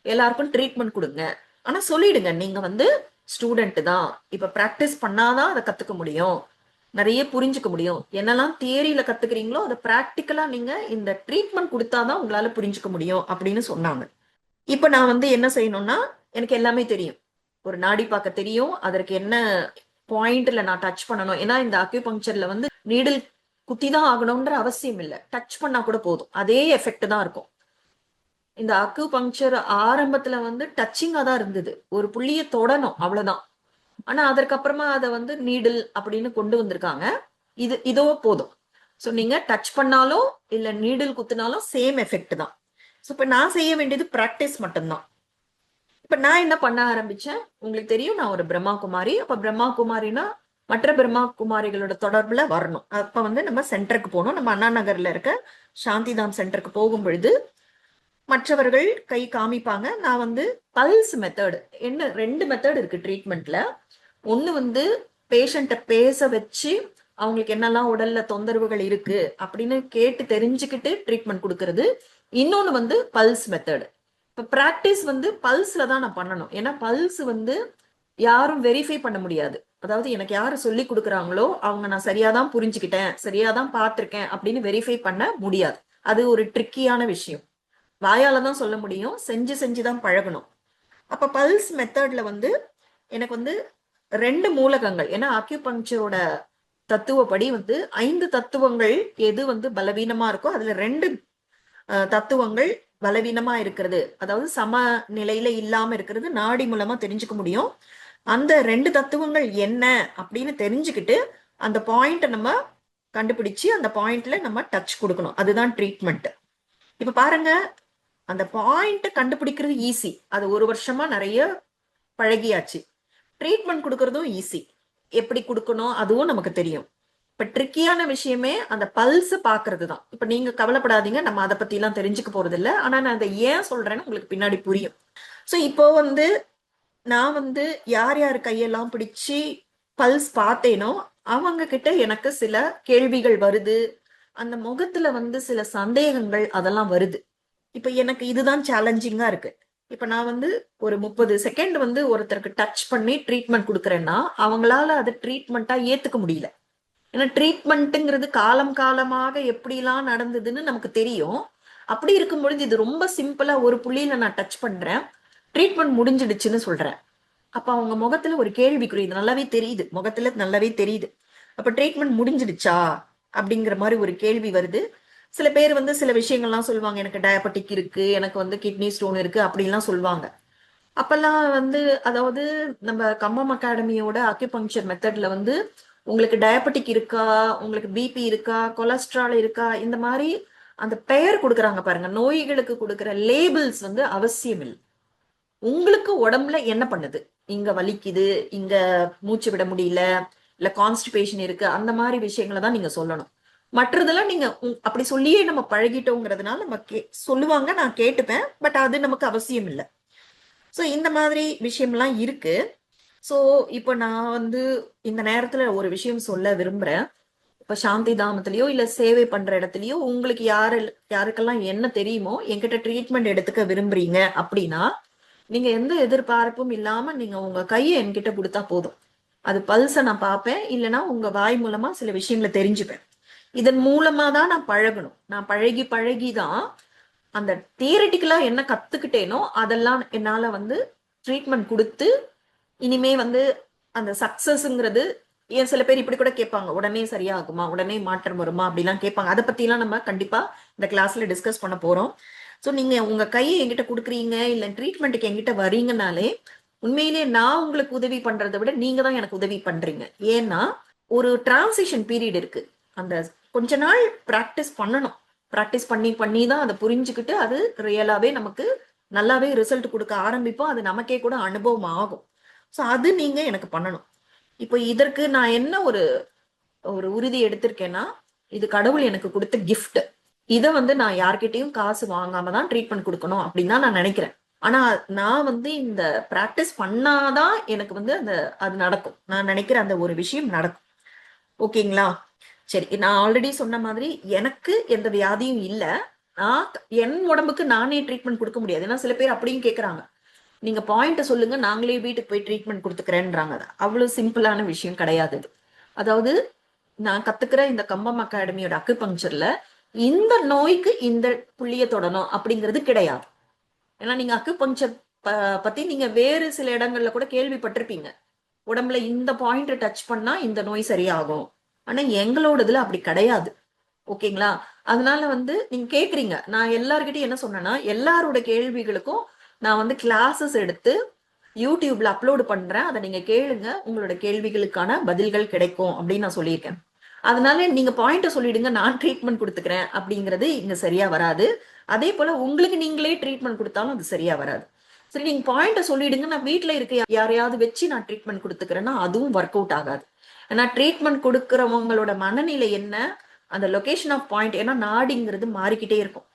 எல்லாருக்கும் ட்ரீட்மெண்ட் கொடுங்க, ஆனா சொல்லிடுங்க நீங்க வந்து ஸ்டூடெண்ட் தான், இப்ப பிராக்டிஸ் பண்ணாதான் அதை கத்துக்க முடியும், நிறைய புரிஞ்சுக்க முடியும். என்னெல்லாம் தியரியில கத்துக்கிறீங்களோ அதை பிராக்டிக்கலா நீங்க இந்த ட்ரீட்மெண்ட் கொடுத்தாதான் உங்களால புரிஞ்சுக்க முடியும் அப்படின்னு சொன்னாங்க. இப்ப நான் வந்து என்ன செய்யணும்னா, எனக்கு எல்லாமே தெரியும், ஒரு நாடி பார்க்க தெரியும், அதற்கு என்ன பாயிண்ட்ல நான் டச் பண்ணணும். ஏன்னா இந்த அக்யூபங்க்சர்ல வந்து நீடில் குத்தி தான் ஆகணும்ன்ற அவசியம் இல்லை, டச் பண்ணா கூட போதும், அதே எஃபெக்ட் தான் இருக்கும். இந்த அக்யூபங்க்சர் ஆரம்பத்துல வந்து டச்சிங்கா தான் இருந்தது, ஒரு புள்ளியை தொடணும் அவ்வளவுதான். ஆனா அதற்கப்புறமா அதை வந்து நீடில் அப்படின்னு கொண்டு வந்திருக்காங்க. இதோ போதும். ஸோ நீங்க டச் பண்ணாலும் இல்ல நீடில் குத்தினாலும் சேம் எஃபெக்ட் தான். ஸோ இப்ப நான் செய்ய வேண்டியது பிராக்டிஸ் மட்டும்தான். இப்ப நான் என்ன பண்ண ஆரம்பிச்சேன், உங்களுக்கு தெரியும், நான் ஒரு பிரம்மா குமாரி. அப்ப பிரம்மா குமாரினா மற்ற பிரம்மா குமாரிகளோட தொடர்புல வரணும். அப்ப வந்து நம்ம சென்டருக்கு போகணும். நம்ம அண்ணா நகர்ல இருக்க சாந்திதாம் சென்டருக்கு போகும் பொழுது மற்றவர்கள் கை காமிப்பாங்க. நான் வந்து பல்ஸ் மெத்தட், என்ன 2 மெத்தட் இருக்கு ட்ரீட்மெண்ட்ல. ஒண்ணு வந்து பேஷண்ட்டை பேச வச்சு அவங்களுக்கு என்னெல்லாம் உடல்ல தொந்தரவுகள் இருக்கு அப்படின்னு கேட்டு தெரிஞ்சுக்கிட்டு ட்ரீட்மெண்ட் கொடுக்கறது. இன்னொன்னு வந்து பல்ஸ் மெத்தட். இப்ப பிராக்டிஸ் வந்து பல்ஸ்ல தான் நான் பண்ணணும். ஏன்னா பல்ஸ் வந்து யாரும் வெரிஃபை பண்ண முடியாது. அதாவது எனக்கு யாரு சொல்லி கொடுக்குறாங்களோ அவங்க நான் சரியாதான் புரிஞ்சுக்கிட்டேன், சரியாதான் பார்த்திருக்கேன் அப்படின்னு வெரிஃபை பண்ண முடியாது. அது ஒரு ட்ரிக்கியான விஷயம். வாயால தான் சொல்ல முடியும், செஞ்சுதான் பழகணும். அப்ப பல்ஸ் மெத்தட்ல வந்து எனக்கு வந்து 2 மூலகங்கள். ஏன்னா அக்யூபங்க்சரோட தத்துவப்படி வந்து 5 தத்துவங்கள் எது வந்து பலவீனமா இருக்கோ அதுல 2 தத்துவங்கள் பலவீனமா இருக்கிறது, அதாவது சம நிலையில இல்லாம இருக்கிறது நாடி மூலமா தெரிஞ்சுக்க முடியும். அந்த 2 தத்துவங்கள் என்ன அப்படின்னு தெரிஞ்சுக்கிட்டு அந்த பாயிண்ட நம்ம கண்டுபிடிச்சு அந்த பாயிண்ட்ல நம்ம டச் கொடுக்கணும். அதுதான் ட்ரீட்மெண்ட். இப்ப பாருங்க, அந்த பாயிண்ட் கண்டுபிடிக்கிறது ஈஸி. அது 1 வருஷமா நிறைய பழகியாச்சு. ட்ரீட்மெண்ட் கொடுக்கறதும் ஈஸி. எப்படி கொடுக்கணும் அதுவும் நமக்கு தெரியும். இப்ப ட்ரிக்கியான விஷயமே அந்த பல்ஸ் பாக்குறது தான். இப்ப நீங்க கவலைப்படாதீங்க, நம்ம அதை பத்தி எல்லாம் தெரிஞ்சுக்க போறது இல்ல. ஆனா நான் அதை ஏன் சொல்றேன்னு உங்களுக்கு பின்னாடி புரியும். சோ இப்போ வந்து நான் வந்து யார் யார் கையெல்லாம் பிடிச்சு பல்ஸ் பார்த்தேனோ அவங்க கிட்ட எனக்கு சில கேள்விகள் வருது. அந்த முகத்துல வந்து சில சந்தேகங்கள் அதெல்லாம் வருது. இப்ப எனக்கு இதுதான் சேலஞ்சிங்கா இருக்கு. இப்ப நான் வந்து ஒரு 30 செகண்ட் வந்து ஒருத்தருக்கு டச் பண்ணி ட்ரீட்மெண்ட் கொடுக்குறேன்னா அவங்களால அதை ட்ரீட்மெண்ட்டா ஏத்துக்க முடியல. ஏன்னா ட்ரீட்மெண்ட்டுங்கிறது காலம் காலமாக எப்படிலாம் நடந்ததுன்னு நமக்கு தெரியும். அப்படி இருக்கும் பொழுது இது ரொம்ப சிம்பிளா ஒரு புள்ளியில நான் டச் பண்றேன், ட்ரீட்மெண்ட் முடிஞ்சிடுச்சுன்னு சொல்றேன். அப்ப அவங்க முகத்துல ஒரு கேள்விக்குறி, இது நல்லாவே தெரியுது, முகத்துல நல்லாவே தெரியுது. அப்ப ட்ரீட்மெண்ட் முடிஞ்சிடுச்சா அப்படிங்கிற மாதிரி ஒரு கேள்வி வருது. சில பேர் வந்து சில விஷயங்கள்லாம் சொல்லுவாங்க, எனக்கு டயபெட்டிக் இருக்கு, எனக்கு வந்து கிட்னி ஸ்டோன் இருக்கு அப்படின்லாம் சொல்லுவாங்க. அப்பெல்லாம் வந்து அதாவது நம்ம கம்பம் அகாடமியோட அக்யூபங்க்சர் மெத்தட்ல வந்து உங்களுக்கு டயபெட்டிக் இருக்கா, உங்களுக்கு பிபி இருக்கா, கொலஸ்ட்ரால் இருக்கா, இந்த மாதிரி அந்த பெயர் கொடுக்குறாங்க பாருங்க. நோய்களுக்கு கொடுக்குற லேபிள்ஸ் வந்து அவசியம் இல்லை. உங்களுக்கு உடம்புல என்ன பண்ணுது, இங்க வலிக்குது, இங்க மூச்சு விட முடியல, இல்ல கான்ஸ்டிபேஷன் இருக்கு, அந்த மாதிரி விஷயங்களை தான் நீங்க சொல்லணும். மற்றதெல்லாம் நீங்க அப்படி சொல்லியே நம்ம பழகிட்டோங்கிறதுனால நம்ம சொல்லுவாங்க, நான் கேட்டுப்பேன். பட் அது நமக்கு அவசியம் இல்லை. ஸோ இந்த மாதிரி விஷயம்லாம் இருக்கு. ஸோ இப்போ நான் வந்து இந்த நேரத்துல ஒரு விஷயம் சொல்ல விரும்புறேன். இப்ப சாந்தி தாமத்திலயோ இல்ல சேவை பண்ற இடத்துலயோ உங்களுக்கு யாருக்கெல்லாம் என்ன தெரியுமோ என்கிட்ட ட்ரீட்மெண்ட் எடுத்துக்க விரும்புறீங்க அப்படின்னா நீங்க எந்த எதிர்பார்ப்பும் இல்லாம நீங்க உங்க கையை என்கிட்ட கொடுத்தா போதும். அது பல்ஸை நான் பார்ப்பேன், இல்லைன்னா உங்க வாய் மூலமா சில விஷயங்களை தெரிஞ்சுப்பேன். இதன் மூலமா தான் நான் பழகணும். நான் பழகி பழகி தான் அந்த தியரிட்டிக்கலா என்ன கத்துக்கிட்டேனோ அதெல்லாம் என்னால வந்து ட்ரீட்மெண்ட் கொடுத்து இனிமே வந்து அந்த சக்சஸ்ங்கிறது. ஏன் சில பேர் இப்படி கூட கேட்பாங்க, உடனே சரியாகுமா, உடனே மாற்றம் வருமா அப்படிலாம் கேட்பாங்க. அதை பத்தி எல்லாம் நம்ம கண்டிப்பா இந்த கிளாஸ்ல டிஸ்கஸ் பண்ண போறோம். ஸோ நீங்க உங்க கையை என்கிட்ட கொடுக்குறீங்க இல்ல ட்ரீட்மெண்ட்டுக்கு என்கிட்ட வரீங்கனாலே உண்மையிலேயே நான் உங்களுக்கு உதவி பண்றதை விட நீங்க தான் எனக்கு உதவி பண்றீங்க. ஏன்னா ஒரு டிரான்சிஷன் பீரியட் இருக்கு. அந்த கொஞ்ச நாள் பிராக்டிஸ் பண்ணணும். பிராக்டிஸ் பண்ணி பண்ணி தான் அதை புரிஞ்சுக்கிட்டு அது ரியலாவே நமக்கு நல்லாவே ரிசல்ட் கொடுக்க ஆரம்பிப்போம். அது நமக்கே கூட அனுபவம் ஆகும். ஸோ அது நீங்க எனக்கு பண்ணணும். இப்போ இதற்கு நான் என்ன ஒரு ஒரு உறுதி எடுத்திருக்கேன்னா, இது கடவுள் எனக்கு கொடுத்த கிஃப்ட். இதை வந்து நான் யார்கிட்டயும் காசு வாங்காம தான் ட்ரீட்மெண்ட் கொடுக்கணும் அப்படின்னு தான் நான் நினைக்கிறேன். ஆனா நான் வந்து இந்த பிராக்டிஸ் பண்ணாதான் எனக்கு வந்து அது நடக்கும். நான் நினைக்கிற அந்த ஒரு விஷயம் நடக்கும். ஓகேங்களா? சரி, நான் ஆல்ரெடி சொன்ன மாதிரி எனக்கு எந்த வியாதியும் இல்லை. நான் என் உடம்புக்கு நானே ட்ரீட்மெண்ட் கொடுக்க முடியாது. ஏன்னா சில பேர் அப்படியும் கேட்கறாங்க, நீங்க பாயிண்ட் சொல்லுங்க, நாங்களே வீட்டுக்கு போய் ட்ரீட்மெண்ட் கொடுத்துக்கிறேன்றாங்க. அவ்வளவு சிம்பிளான விஷயம் கிடையாது. அதாவது நான் கத்துக்கிற இந்த கம்பம் அகாடமியோட அக்குபங்க்சர்ல இந்த நோய்க்கு இந்த புள்ளிய தொடணும் அப்படிங்கிறது கிடையாது. ஏன்னா நீங்க அக்குபங்க்சர் பத்தி நீங்க வேறு சில இடங்கள்ல கூட கேள்விப்பட்டிருப்பீங்க, உடம்புல இந்த பாயிண்ட் டச் பண்ணா இந்த நோய் சரியாகும். ஆனா எங்களோடதுல அப்படி கிடையாது. ஓகேங்களா? அதனால வந்து நீங்க கேக்குறீங்க, நான் எல்லார்கிட்டையும் என்ன சொன்னேன்னா, எல்லாரோட கேள்விகளுக்கும் நான் வந்து கிளாஸஸ் எடுத்து யூடியூப்ல அப்லோடு பண்றேன், அதை நீங்க கேளுங்க, உங்களோட கேள்விகளுக்கான பதில்கள் கிடைக்கும் அப்படின்னு நான் சொல்லியிருக்கேன். அதனால நீங்க பாயிண்ட சொல்லிடுங்க, நான் ட்ரீட்மெண்ட் கொடுத்துக்கிறேன் அப்படிங்கிறது இங்க சரியா வராது. அதே போல உங்களுக்கு நீங்களே ட்ரீட்மெண்ட் கொடுத்தாலும் அது சரியா வராது. சரி, நீங்க பாயிண்ட சொல்லிடுங்க, நான் வீட்டுல இருக்க யாரையாவது வச்சு நான் ட்ரீட்மெண்ட் கொடுத்துக்கிறேன்னா அதுவும் ஒர்க் அவுட் ஆகாது. ஏன்னா ட்ரீட்மெண்ட் கொடுக்கறவங்களோட மனநிலை என்ன, அந்த லொகேஷன் ஆஃப் பாயிண்ட், ஏன்னா நாடிங்கிறது மாறிக்கிட்டே இருக்கும்.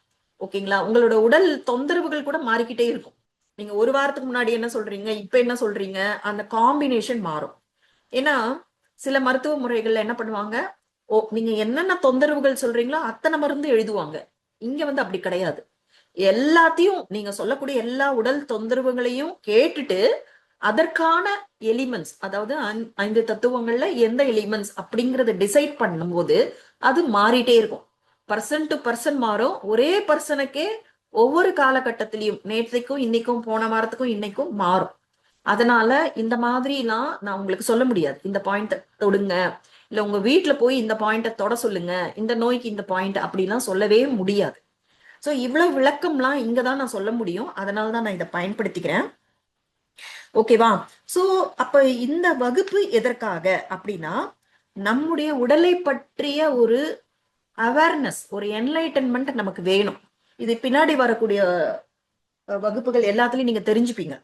ஓகேங்களா? உங்களோட உடல் தொந்தரவுகள் கூட மாறிக்கிட்டே இருக்கும். நீங்க ஒரு வாரத்துக்கு முன்னாடி என்ன சொல்றீங்க, இப்ப என்ன சொல்றீங்க, அந்த காம்பினேஷன் மாறும். ஏன்னா சில மருத்துவ முறைகள்ல என்ன பண்ணுவாங்க, நீங்க என்னென்ன தொந்தரவுகள் சொல்றீங்களோ அத்தனை மருந்து எழுதுவாங்க. இங்க வந்து அப்படி கிடையாது. எல்லாத்தையும் நீங்க சொல்லக்கூடிய எல்லா உடல் தொந்தரவுகளையும் கேட்டுட்டு அதற்கான எலிமெண்ட்ஸ், அதாவது 5 தத்துவங்கள்ல எந்த எலிமெண்ட்ஸ் அப்படிங்கறத டிசைட் பண்ணும்போது அது மாறிட்டே இருக்கும். பர்சன் டு பர்சன் மாறும். ஒரே பர்சனுக்கே ஒவ்வொரு காலகட்டத்திலையும், நேற்றைக்கும் இன்னைக்கும், போன வாரத்துக்கும் இன்னைக்கும் மாறும். அதனால இந்த மாதிரிலாம் நான் உங்களுக்கு சொல்ல முடியாது. இந்த பாயிண்ட தொடுங்க, இல்ல உங்க வீட்டுல போய் இந்த பாயிண்ட தொட சொல்லுங்க, இந்த நோய்க்கு இந்த பாயிண்ட் அப்படிலாம் சொல்லவே முடியாது. சோ இவ்வளவு விளக்கம்லாம் இங்கதான் நான் சொல்ல முடியும். அதனாலதான் நான் இதை பயன்படுத்திக்கிறேன். ஓகேவா? சோ அப்ப இந்த வகுப்பு எதற்காக அப்படின்னா, நம்முடைய உடலை பற்றிய ஒரு அவேர்னஸ், ஒரு என்லைட்டன்மெண்ட் நமக்கு வேணும். இது பின்னாடி வரக்கூடிய வகுப்புகள் எல்லாத்துலயும் நீங்க தெரிஞ்சுப்பீங்க.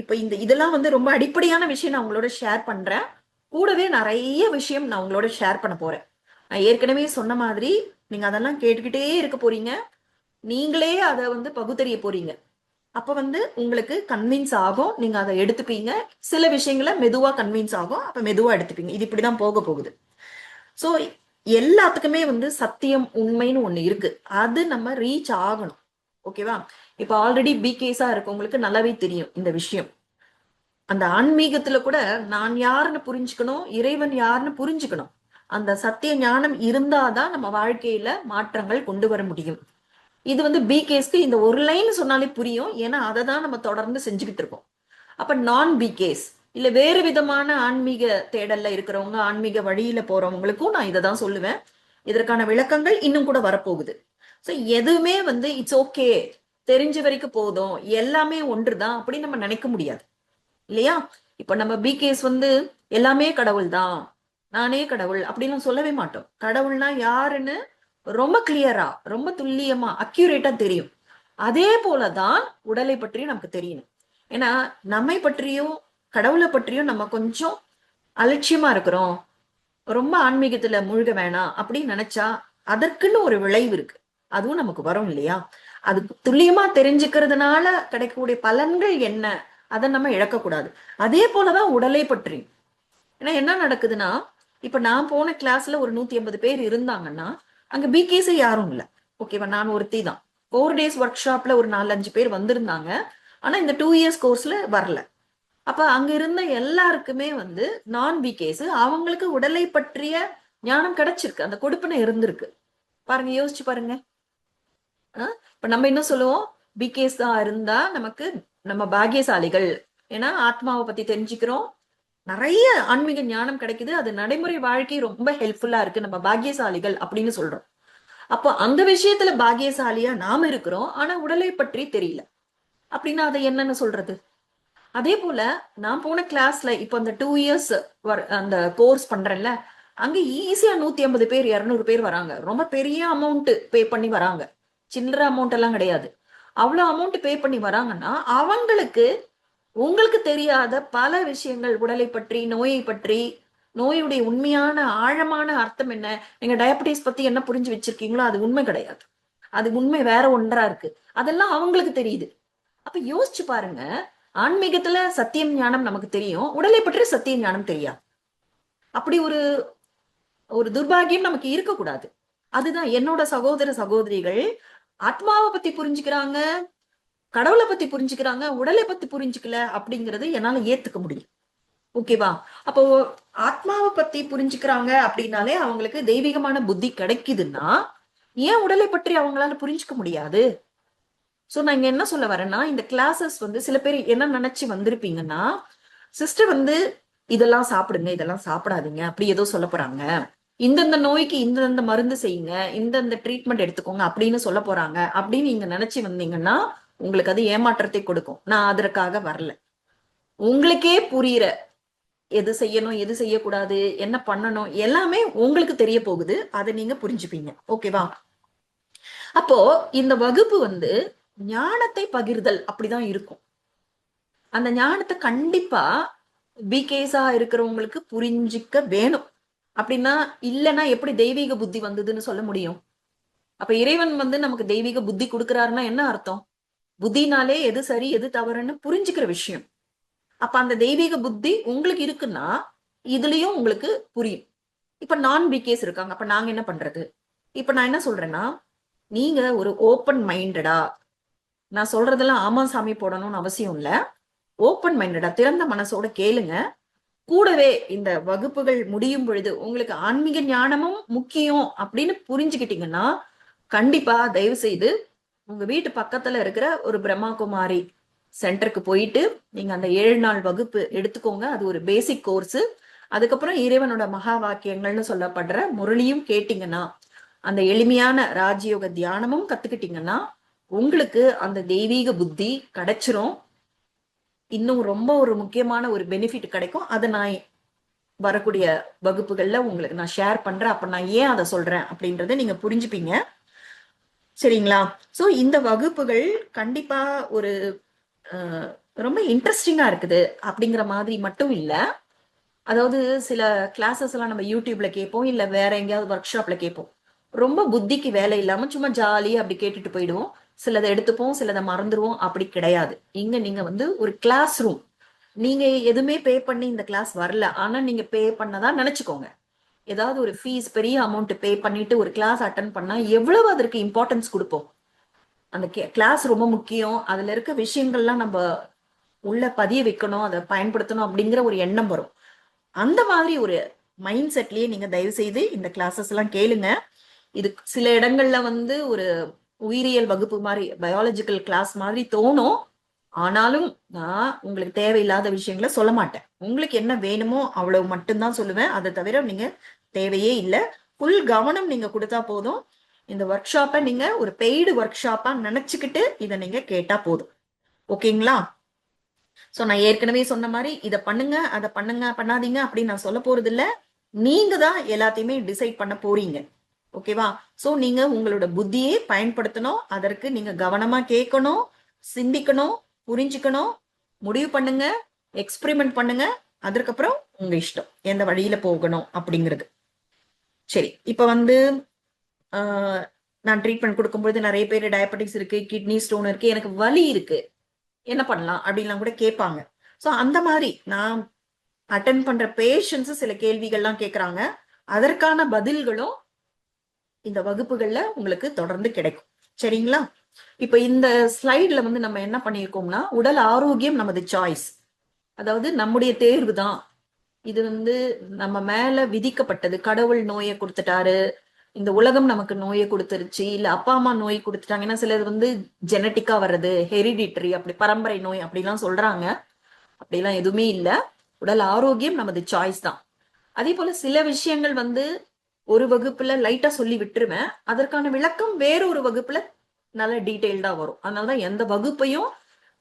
இப்ப இதெல்லாம் வந்து ரொம்ப அடிப்படையான விஷயம் நான் உங்களோட ஷேர் பண்றேன். கூடவே நிறைய விஷயம் நான் உங்களோட ஷேர் பண்ண போறேன். நான் ஏற்கனவே சொன்ன மாதிரி நீங்க அதெல்லாம் கேட்டுக்கிட்டே இருக்க போறீங்க. நீங்களே அதை வந்து பகுத்தறிய போறீங்க. அப்ப வந்து உங்களுக்கு கன்வின்ஸ் ஆகும், நீங்க அதை எடுத்துப்பீங்க. சில விஷயங்களை மெதுவா கன்வின்ஸ் ஆகும், அப்ப மெதுவா எடுத்துப்பீங்க. இது இப்படிதான் போக போகுது. சோ எல்லாத்துக்குமே வந்து சத்தியம், உண்மைன்னு ஒண்ணு இருக்கு. அது நம்ம ரீச் ஆகணும். ஓகேவா? இப்ப ஆல்ரெடி பிகேஸா இருக்கவங்களுக்கு நல்லாவே தெரியும் இந்த விஷயம். அந்த ஆன்மீகத்துல கூட நான் யாருன்னு புரிஞ்சுக்கணும், இறைவன் யாருன்னு புரிஞ்சுக்கணும். அந்த சத்திய ஞானம் இருந்தாதான் நம்ம வாழ்க்கையில மாற்றங்கள் கொண்டு வர முடியும். இது வந்து பிகேஸ்க்கு இந்த ஒரு லைன் சொன்னாலே புரியும். ஏன்னா அதை தான் நம்ம தொடர்ந்து செஞ்சுக்கிட்டு இருக்கோம். அப்ப நான் பிகேஸ் இல்ல வேறு விதமான ஆன்மீக தேடல்ல இருக்கிறவங்க, ஆன்மீக வழியில போறவங்களுக்கும் நான் இதை தான் சொல்லுவேன். இதற்கான விளக்கங்கள் இன்னும் கூட வரப்போகுது. சோ எதுவுமே வந்து இட்ஸ் ஓகே, தெரிஞ்ச வரைக்கும் போதும், எல்லாமே ஒன்றுதான் அப்படி நம்ம நினைக்க முடியாது இல்லையா? இப்ப நம்ம பிகேஸ் வந்து எல்லாமே கடவுள் தான், நானே கடவுள் அப்படின்னு சொல்லவே மாட்டோம். கடவுள்னா யாருன்னு ரொம்ப கிளியரா, ரொம்ப துல்லியமா, அக்யூரேட்டா தெரியும். அதே போலதான் உடலை பற்றியும் நமக்கு தெரியணும். ஏன்னா நம்மை பற்றியும் கடவுளை பற்றியும் நம்ம கொஞ்சம் அலட்சியமா இருக்கிறோம், ரொம்ப ஆன்மீகத்துல மூழ்க வேணாம் அப்படின்னு நினைச்சா அதற்குன்னு ஒரு விளைவு இருக்கு. அதுவும் நமக்கு வரும் இல்லையா? அது துல்லியமா தெரிஞ்சுக்கிறதுனால கிடைக்கக்கூடிய பலன்கள் என்ன, அதை நம்ம இழக்கக்கூடாது. அதே போலதான் உடலை பற்றி. ஏன்னா என்ன நடக்குதுன்னா, இப்ப நான் போன கிளாஸ்ல ஒரு 150 பேர் இருந்தாங்கன்னா அங்க பிகேஸ் யாரும் இல்லை. ஓகேவா? நான் ஒருத்தி தான். 4 days ஒர்க் ஷாப்ல ஒரு 4-5 பேர் வந்திருந்தாங்க. ஆனா இந்த 2 years கோர்ஸ்ல வரல. அப்ப அங்க இருந்த எல்லாருக்குமே வந்து நான் பிகேஸ், அவங்களுக்கு உடலை பற்றிய ஞானம் கிடைச்சிருக்கு, அந்த கொடுப்பினை இருந்திருக்கு. பாருங்க, யோசிச்சு பாருங்க. இப்ப நம்ம என்ன சொல்லுவோம், பிகேஸ் தான் இருந்தா நமக்கு நம்ம பாக்கியசாலிகள். ஏன்னா ஆத்மாவை பத்தி தெரிஞ்சுக்கிறோம், நிறைய ஆன்மீக ஞானம் கிடைக்குது, அது நடைமுறை வாழ்க்கை ரொம்ப ஹெல்ப்ஃபுல்லா இருக்கு, நம்ம பாக்கியசாலிகள் அப்படின்னு சொல்றோம். அப்போ அந்த விஷயத்துல பாக்கியசாலியா நாம இருக்கிறோம், ஆனா உடலை பற்றி தெரியல அப்படின்னா அதை என்னன்னு சொல்றது? அதே போல நான் போன கிளாஸ்ல இப்ப அந்த 2 years அந்த கோர்ஸ் பண்றேன்ல, அங்க ஈஸியா 150 பேர் 200 பேர் வராங்க. ரொம்ப பெரிய அமௌண்ட் பே பண்ணி வராங்க, சில்லற அமௌண்ட் எல்லாம் கிடையாது. அவ்வளவு அமௌண்ட் பே பண்ணி வராங்கன்னா அவங்களுக்கு உங்களுக்கு தெரியாத பல விஷயங்கள், உடலை பற்றி, நோயை பற்றி, நோயுடைய உண்மையான ஆழமான அர்த்தம் என்ன, நீங்க டயபெட்டிஸ் பத்தி என்ன புரிஞ்சு வச்சிருக்கீங்களோ அது உண்மை கிடையாது, அது உண்மை வேற ஒன்றா இருக்கு, அதெல்லாம் அவங்களுக்கு தெரியுது. அப்ப யோசிச்சு பாருங்க, ஆன்மீகத்துல சத்தியம் ஞானம் நமக்கு தெரியும், உடலை பற்றி சத்திய ஞானம் தெரியாது. அப்படி ஒரு ஒரு துர்பாகியம் நமக்கு இருக்கக்கூடாது. அதுதான் என்னோட சகோதர சகோதரிகள் ஆத்மாவை பத்தி புரிஞ்சுக்கிறாங்க, கடவுளை பத்தி புரிஞ்சுக்கிறாங்க, உடலை பத்தி புரிஞ்சுக்கல அப்படிங்கறது என்னால ஏத்துக்க முடியும். ஓகேவா? அப்போ ஆத்மாவை பத்தி புரிஞ்சுக்கிறாங்க அப்படின்னாலே அவங்களுக்கு தெய்வீகமான புத்தி கிடைக்குதுன்னா ஏன் உடலை பற்றி அவங்களால புரிஞ்சுக்க முடியாது? சோ நான் இங்க என்ன சொல்ல வரேன்னா, இந்த கிளாஸஸ் வந்து சில பேர் என்ன நினைச்சு வந்திருப்பீங்கன்னா, சிஸ்டர் வந்து இதெல்லாம் சாப்பிடுங்க, இதெல்லாம் சாப்பிடாதீங்க அப்படி ஏதோ சொல்ல போறாங்க, இந்தந்த நோய்க்கு இந்தந்த மருந்து செய்யுங்க, இந்தந்த ட்ரீட்மெண்ட் எடுத்துக்கோங்க அப்படின்னு சொல்ல போறாங்க அப்படின்னு நீங்க நினைச்சு வந்தீங்கன்னா உங்களுக்கு அது ஏமாற்றத்தை கொடுக்கும். நான் அதற்காக வரல. உங்களுக்கே புரியுற எது செய்யணும், எது செய்யக்கூடாது, என்ன பண்ணணும் எல்லாமே உங்களுக்கு தெரிய போகுது, அதை நீங்க புரிஞ்சுப்பீங்க. ஓகேவா? அப்போ இந்த வகுப்பு வந்து ஞானத்தை பகிர்தல் அப்படிதான் இருக்கும். அந்த ஞானத்தை கண்டிப்பா பிகேஸா இருக்கிறவங்களுக்கு புரிஞ்சிக்க வேணும். அப்படின்னா இல்லைன்னா எப்படி தெய்வீக புத்தி வந்ததுன்னு சொல்ல முடியும்? அப்ப இறைவன் வந்து நமக்கு தெய்வீக புத்தி கொடுக்கிறாருன்னா என்ன அர்த்தம்? புத்தினாலே எது சரி எது தவறுன்னு புரிஞ்சுக்கிற விஷயம். அப்ப அந்த தெய்வீக புத்தி உங்களுக்கு இருக்குன்னா இதுலயும் உங்களுக்கு புரியும். இப்ப நான் பிகேஸ் இருக்காங்க, அப்ப நாங்க என்ன பண்றது? இப்ப நான் என்ன சொல்றேன்னா, நீங்க ஒரு ஓப்பன் மைண்டடா, நான் சொல்றதெல்லாம் ஆமா சாமி போடணும்னு அவசியம் இல்ல, ஓப்பன் மைண்டடா திறந்த மனசோட கேளுங்க. கூடவே இந்த வகுப்புகள் முடியும் பொழுது உங்களுக்கு ஆன்மீக ஞானமும் முக்கியம் அப்படின்னு புரிஞ்சுக்கிட்டீங்கன்னா கண்டிப்பா தயவு செய்து உங்க வீட்டு பக்கத்துல இருக்கிற ஒரு பிரம்மா குமாரி சென்டருக்கு போயிட்டு நீங்க அந்த 7 நாள் வகுப்பு எடுத்துக்கோங்க. அது ஒரு பேசிக் கோர்ஸ். அதுக்கப்புறம் இறைவனோட மகா வாக்கியங்கள்னு சொல்லப்படுற முரளியும் கேட்டீங்கன்னா, அந்த எளிமையான ராஜயோக தியானமும் கத்துக்கிட்டீங்கன்னா உங்களுக்கு அந்த தெய்வீக புத்தி கிடைச்சிரும். இன்னும் ரொம்ப ஒரு முக்கியமான ஒரு பெனிஃபிட் கிடைக்கும். அதை நான் வரக்கூடிய வகுப்புகள்ல உங்களுக்கு நான் ஷேர் பண்றேன். அப்ப நான் ஏன் அதை சொல்றேன் அப்படின்றத நீங்க புரிஞ்சுப்பீங்க. சரிங்களா? சோ இந்த வகுப்புகள் கண்டிப்பா ஒரு ரொம்ப இன்ட்ரெஸ்டிங்கா இருக்குது அப்படிங்கிற மாதிரி மட்டும் இல்ல. அதாவது சில கிளாஸஸ் எல்லாம் நம்ம யூடியூப்ல கேட்போம், இல்ல வேற எங்கேயாவது ஒர்க் ஷாப்ல கேட்போம். ரொம்ப புத்திக்கு வேலை இல்லாம சும்மா ஜாலியா அப்படி கேட்டுட்டு போயிடுவோம். சிலதை எடுத்துப்போம், சிலதை மறந்துடுவோம். அப்படி கிடையாது. இங்க நீங்க ஒரு கிளாஸ் ரூம். நீங்க எதுவுமே பே பண்ணி இந்த கிளாஸ் வரல, ஆனா நீங்க பே பண்ணதா நினைச்சுக்கோங்க. ஏதாவது ஒரு ஃபீஸ் பெரிய அமௌண்ட் பே பண்ணிட்டு ஒரு கிளாஸ் அட்டன் பண்ணா எவ்வளவு அதற்கு இம்பார்ட்டன்ஸ் கொடுப்போம். அந்த கிளாஸ் ரொம்ப முக்கியம். அதுல இருக்க விஷயங்கள்லாம் நம்ம உள்ள பதிய வைக்கணும், அதை பயன்படுத்தணும் அப்படிங்கிற ஒரு எண்ணம் வரும். அந்த மாதிரி ஒரு மைண்ட் செட்லயே நீங்க தயவு செய்து இந்த கிளாஸஸ் எல்லாம் கேளுங்க. இது சில இடங்கள்ல ஒரு உயிரியல் வகுப்பு மாதிரி, பயாலஜிக்கல் கிளாஸ் மாதிரி தோணும். ஆனாலும் நான் உங்களுக்கு தேவையில்லாத விஷயங்களை சொல்ல மாட்டேன். உங்களுக்கு என்ன வேணுமோ அவ்வளவு மட்டும்தான் சொல்லுவேன். அதை தவிர நீங்க தேவையே இல்லை. ஃபுல் கவனம் நீங்க கொடுத்தா போதும். இந்த ஒர்க் ஷாப்பை நீங்க ஒரு பெய்டு ஒர்க் ஷாப்பா நினைச்சுக்கிட்டு இதை நீங்க கேட்டா போதும். ஓகேங்களா? சோ நான் ஏற்கனவே சொன்ன மாதிரி இதை பண்ணுங்க, அதை பண்ணுங்க, பண்ணாதீங்க அப்படின்னு நான் சொல்ல போறது இல்ல. நீங்க தான் எல்லாத்தையுமே டிசைட் பண்ண போறீங்க. ஓகேவா? சோ நீங்க உங்களோட புத்தியை பயன்படுத்தணும். அதற்கு நீங்க கவனமா கேட்கணும், சிந்திக்கணும், புரிஞ்சுக்கணும், முடிவு பண்ணுங்க, எக்ஸ்பெரிமெண்ட் பண்ணுங்க. அதற்கப்புறம் உங்க இஷ்டம் எந்த வழியில போகணும் அப்படிங்கிறது. சரி, இப்ப நான் ட்ரீட்மெண்ட் கொடுக்கும்போது நிறைய பேர் டயபெட்டிக்ஸ் இருக்கு, கிட்னி ஸ்டோன் இருக்கு, எனக்கு வலி இருக்கு, என்ன பண்ணலாம் அப்படின்லாம் கூட கேட்பாங்க. சோ அந்த மாதிரி நான் அட்டென்ட் பண்ற பேஷண்ட்ஸ் சில கேள்விகள்லாம் கேட்கறாங்க. அதற்கான பதில்களும் இந்த வகுப்புகள்ல உங்களுக்கு தொடர்ந்து கிடைக்கும். சரிங்களா? இப்ப இந்த ஸ்லைட்ல நம்ம என்ன பண்ணியிருக்கோம்னா, உடல் ஆரோக்கியம் நமது சாய்ஸ், அதாவது நம்முடைய தேர்வு தான். இது நம்ம மேல விதிக்கப்பட்டது. கடவுள் நோயை கொடுத்துட்டாரு, இந்த உலகம் நமக்கு நோயை கொடுத்துருச்சு, இல்ல அப்பா அம்மா நோய் கொடுத்துட்டாங்க. ஏன்னா சிலது ஜெனட்டிக்கா வர்றது, ஹெரிடிட்டரி, அப்படி பரம்பரை நோய் அப்படிலாம் சொல்றாங்க. அப்படிலாம் எதுவுமே இல்ல. உடல் ஆரோக்கியம் நமது சாய்ஸ் தான். அதே போல சில விஷயங்கள் ஒரு வகுப்புல லைட்டா சொல்லி விட்டுருவேன். அதற்கான விளக்கம் வேற ஒரு வகுப்புல நல்ல டீடைல்டா வரும். அதனாலதான் எந்த வகுப்பையும்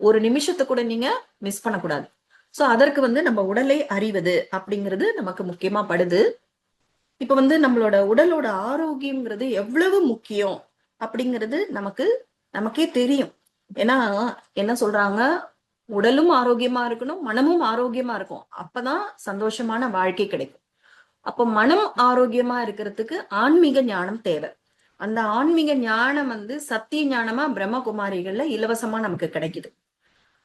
ஒரு நிமிஷத்தை கூட நீங்க மிஸ் பண்ணக்கூடாது. சோ அதற்கு நம்ம உடலை அறிவது அப்படிங்கிறது நமக்கு முக்கியமா படுது. இப்ப நம்மளோட உடலோட ஆரோக்கியம்ங்கிறது எவ்வளவு முக்கியம் அப்படிங்கிறது நமக்கே தெரியும். ஏன்னா என்ன சொல்றாங்க, உடலும் ஆரோக்கியமா இருக்கணும், மனமும் ஆரோக்கியமா இருக்கும், அப்பதான் சந்தோஷமான வாழ்க்கை கிடைக்கும். அப்ப மனம் ஆரோக்கியமா இருக்கிறதுக்கு ஆன்மீக ஞானம் தேவை. அந்த ஆன்மீக ஞானம் சத்திய ஞானமா பிரம்மகுமாரிகள்ல இலவசமா நமக்கு கிடைக்குது.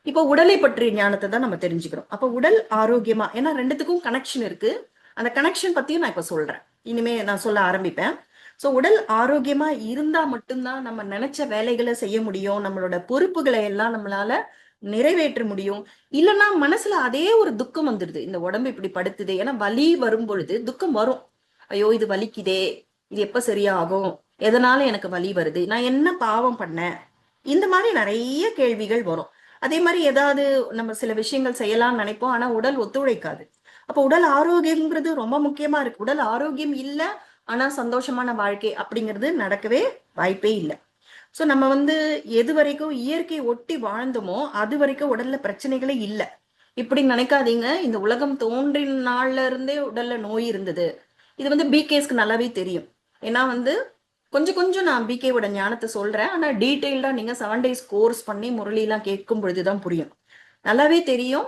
இப்போ உடலை பற்றிய ஞானத்தை தான் நம்ம தெரிஞ்சுக்கிறோம். அப்ப உடல் ஆரோக்கியமா, ஏன்னா ரெண்டுத்துக்கும் கனெக்ஷன் இருக்கு. அந்த கனெக்ஷன் பத்தியும் நான் இப்ப சொல்றேன், இனிமே நான் சொல்ல ஆரம்பிப்பேன். சோ உடல் ஆரோக்கியமா இருந்தா மட்டும்தான் நம்ம நினைச்ச வேலைகளை செய்ய முடியும், நம்மளோட பொறுப்புகளை எல்லாம் நம்மளால நிறைவேற்ற முடியும். இல்லைன்னா மனசுல அதே ஒரு துக்கம் வந்துடுது, இந்த உடம்பு இப்படி படுத்துது. ஏன்னா வலி வரும் பொழுது துக்கம் வரும். ஐயோ இது வலிக்குதே, இது எப்ப சரியாகும், எதனால எனக்கு வலி வருது, நான் என்ன பாவம் பண்ணேன், இந்த மாதிரி நிறைய கேள்விகள் வரும். அதே மாதிரி ஏதாவது நம்ம சில விஷயங்கள் செய்யலாம்னு நினைப்போம், ஆனா உடல் ஒத்துழைக்காது. அப்ப உடல் ஆரோக்கியம்ங்கிறது ரொம்ப முக்கியமா இருக்கு. உடல் ஆரோக்கியம் இல்ல ஆனா சந்தோஷமான வாழ்க்கை அப்படிங்கிறது நடக்கவே வாய்ப்பே இல்லை. சோ நம்ம எது வரைக்கும் இயற்கை ஒட்டி வாழ்ந்தோமோ அது வரைக்கும் உடல்ல பிரச்சனைகளே இல்லை. இப்படி நினைக்காதீங்க. இந்த உலகம் தோன்றின நாள்ல இருந்தே உடல்ல நோய் இருந்தது. இது பிகேஸ்க்கு நல்லாவே தெரியும். ஏன்னா கொஞ்சம் கொஞ்சம் நான் பிகேவோட ஞானத்தை சொல்றேன், ஆனா டீட்டெயில்டா நீங்க 7 days கோர்ஸ் பண்ணி முரளிலாம் கேட்கும் பொழுதுதான் புரியும். நல்லாவே தெரியும்.